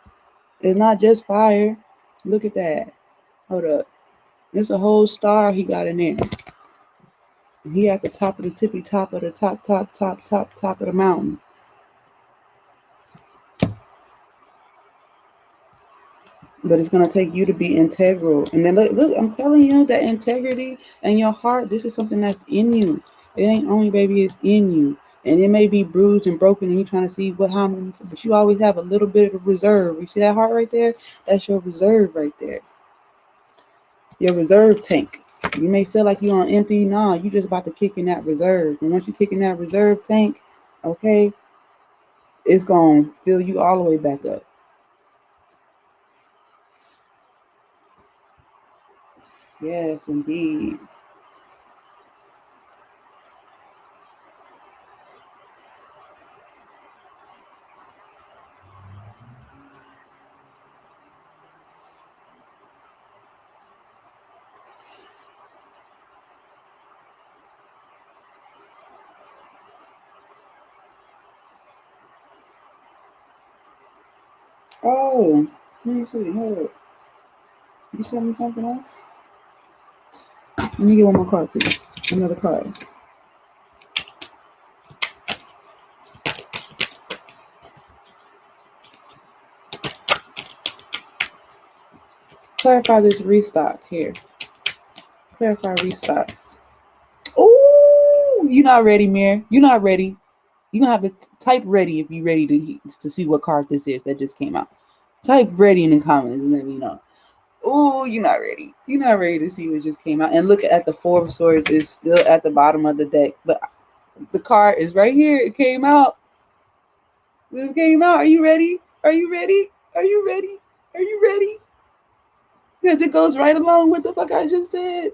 It's not just fire. Look at that. Hold up. It's a whole star he got in there. He at the top of the tippy top of the top of the mountain. But it's gonna take you to be integral. And then look, I'm telling you that integrity and your heart, this is something that's in you. It ain't only, baby, it's in you. And it may be bruised and broken and you're trying to see how many, but you always have a little bit of reserve. You see that heart right there? That's your reserve right there. Your reserve tank. You may feel like you're on empty. Nah, you just about to kick in that reserve. And once you kick in that reserve tank, okay, it's gonna fill you all the way back up. Yes, indeed. Oh, let me see. Hold up. You sent me something else? Let me get one more card, please. Another card. Clarify this restock here. Clarify restock. Oh, you're not ready, Mir. You're not ready. You're going to have to type ready if you're ready to see what card this is that just came out. Type ready in the comments and let me know. Oh, you're not ready. You're not ready to see what just came out. And look at the Four of Swords is still at the bottom of the deck. But the card is right here. It came out. This came out. Are you ready? Are you ready? Are you ready? Are you ready? Because it goes right along with the fuck I just said.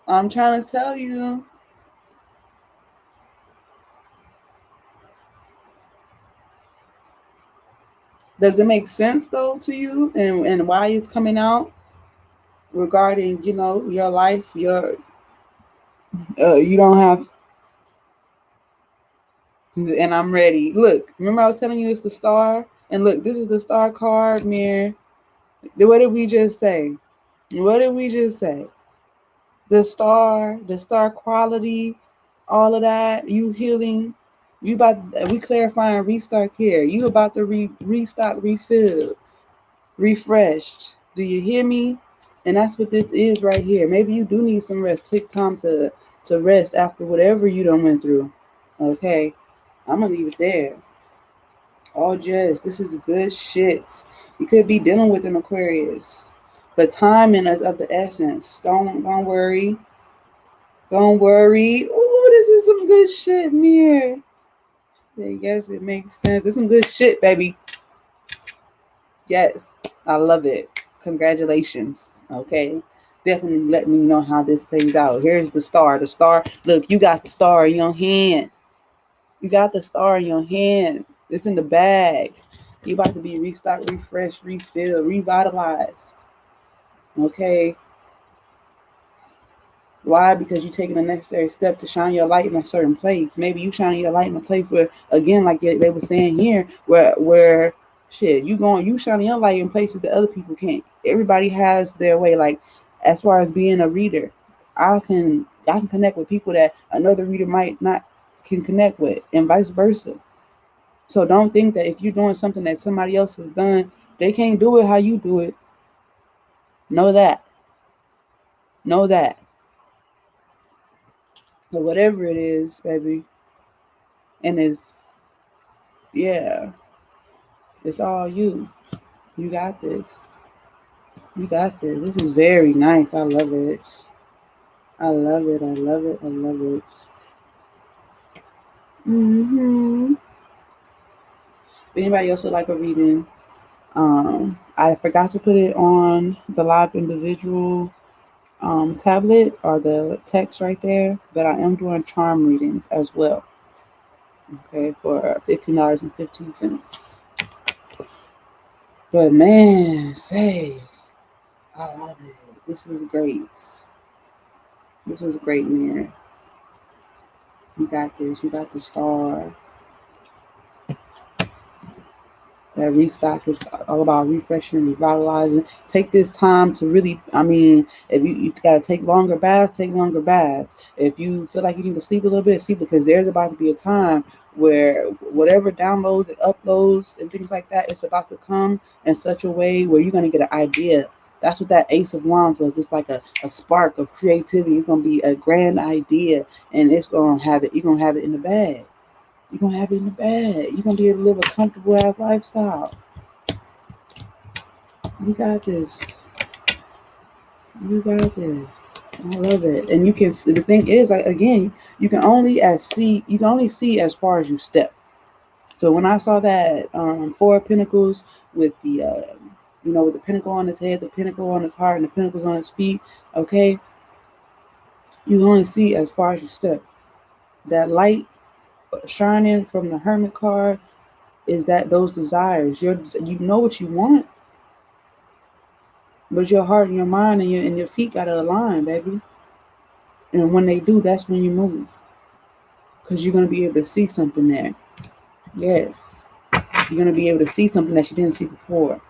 I'm trying to tell you. Does it make sense though to you and why it's coming out regarding, your life, you don't have, and I'm ready. Look, remember I was telling you it's the star? And look, this is the star card, Mirror. What did we just say? What did we just say? The star quality, all of that, you healing, we clarifying restart here. You about to restock, refill, refreshed. Do you hear me? And that's what this is right here. Maybe you do need some rest. Take time to rest after whatever you done went through. Okay, I'm gonna leave it there. All just this is good shits. You could be dealing with an Aquarius, but timing is of the essence. Don't worry. Don't worry. Ooh, this is some good shit, Mir. Yes, it makes sense. It's some good shit, baby. Yes, I love it. Congratulations. Okay. Definitely let me know how this plays out. Here's the star. The star. Look, you got the star in your hand. You got the star in your hand. It's in the bag. You about to be restocked, refreshed, refilled, revitalized. Okay. Why? Because you're taking the necessary step to shine your light in a certain place. Maybe you shining your light in a place where, again, like they were saying here, where shit, you shining your light in places that other people can't. Everybody has their way. Like as far as being a reader, I can connect with people that another reader might not can connect with, and vice versa. So don't think that if you're doing something that somebody else has done They can't do it how you do it. Know that. Know that. But whatever it is, baby, and yeah, it's all you. You got this. You got this. This is very nice. I love it. I love it. I love it. I love it. If anybody else would like a reading, I forgot to put it on the live individual tablet or the text right there, but I am doing charm readings as well. Okay, for $15.15. But man, I love it. This was great. This was great, man. You got this. You got the star. That restock is all about refreshing, revitalizing. Take this time to really, if you got to take longer baths, take longer baths. If you feel like you need to sleep a little bit, sleep, because there's about to be a time where whatever downloads and uploads and things like that, it's about to come in such a way where you're going to get an idea. That's what that Ace of Wands was. It's like a spark of creativity. It's going to be a grand idea, and it's going to have it. You're going to have it in the bag. You're going to have it in the bag. You're going to be able to live a comfortable ass lifestyle. You got this. You got this. I love it. And you can, the thing is, like, again, you can only see as far as you step. So when I saw that Four of Pentacles with the, with the pentacle on his head, the pentacle on his heart, and the pentacles on his feet, okay, you only see as far as you step. That light shining from the Hermit card is that those desires. You know what you want, but your heart and your mind and your feet gotta align, baby. And when they do, that's when you move, because you're gonna be able to see something there. Yes, you're gonna be able to see something that you didn't see before.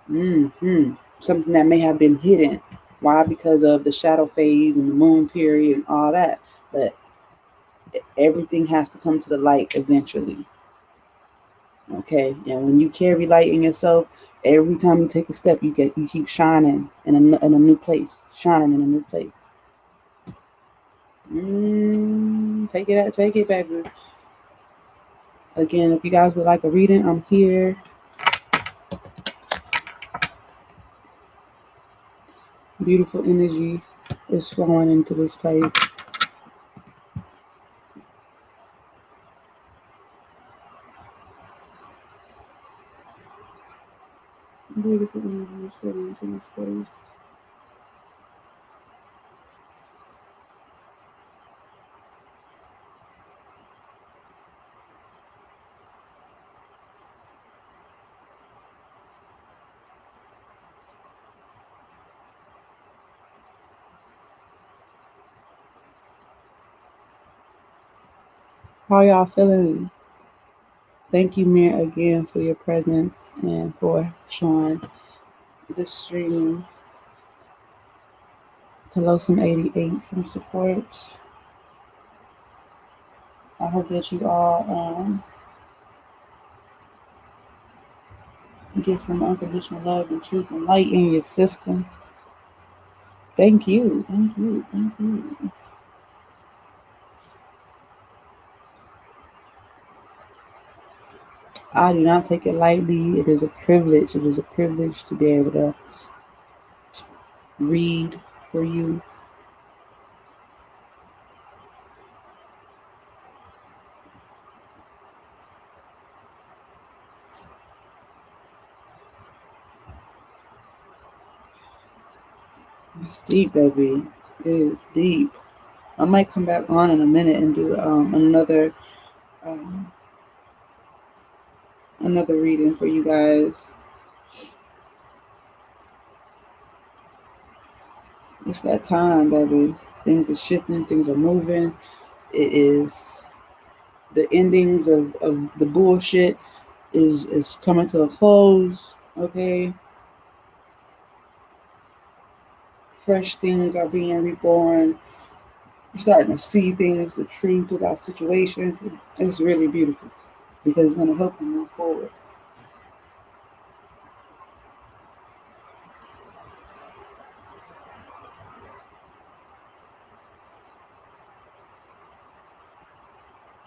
Something that may have been hidden. Why? Because of the shadow phase and the moon period and all that. But everything has to come to the light eventually. Okay, and when you carry light in yourself, every time you take a step, you keep shining in a new place, shining in a new place. Take it, baby. Again, if you guys would like a reading, I'm here. Beautiful energy is flowing into this place. Beautiful energy is flowing into this place. How y'all feeling? Thank you, Mir, again for your presence and for showing this stream. Callosum 88, some support. I hope that you all get some unconditional love and truth and light in your system. Thank you. Thank you. Thank you. I do not take it lightly. It is a privilege. It is a privilege to be able to read for you. It's deep, baby. It is deep. I might come back on in a minute and do another reading for you guys. It's that time, baby. Things are shifting. Things are moving. It is the endings of the bullshit is coming to a close. Okay. Fresh things are being reborn. You're starting to see things, the truth about situations. It's really beautiful because it's going to help you move forward.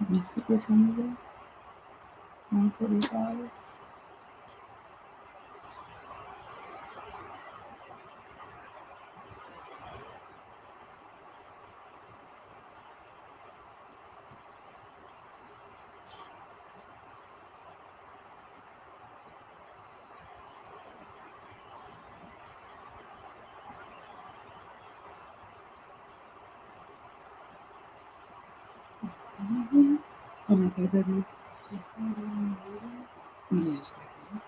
Let me see what time is it. 1:45. Okay, baby. Yes, baby.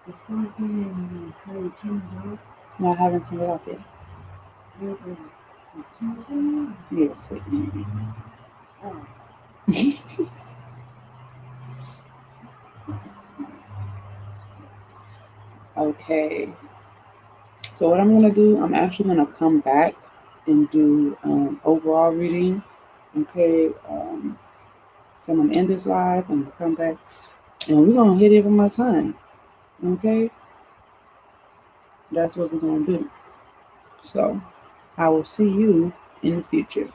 The sun came and how you turn it off. No, I haven't turned it off yet. Turn it on. Yes. Oh. Okay. So what I'm gonna do, I'm actually gonna come back and do overall reading. Okay. So I'm gonna end this live and come back, and we're gonna hit it one more time. Okay. That's what we're gonna do. So I will see you in the future.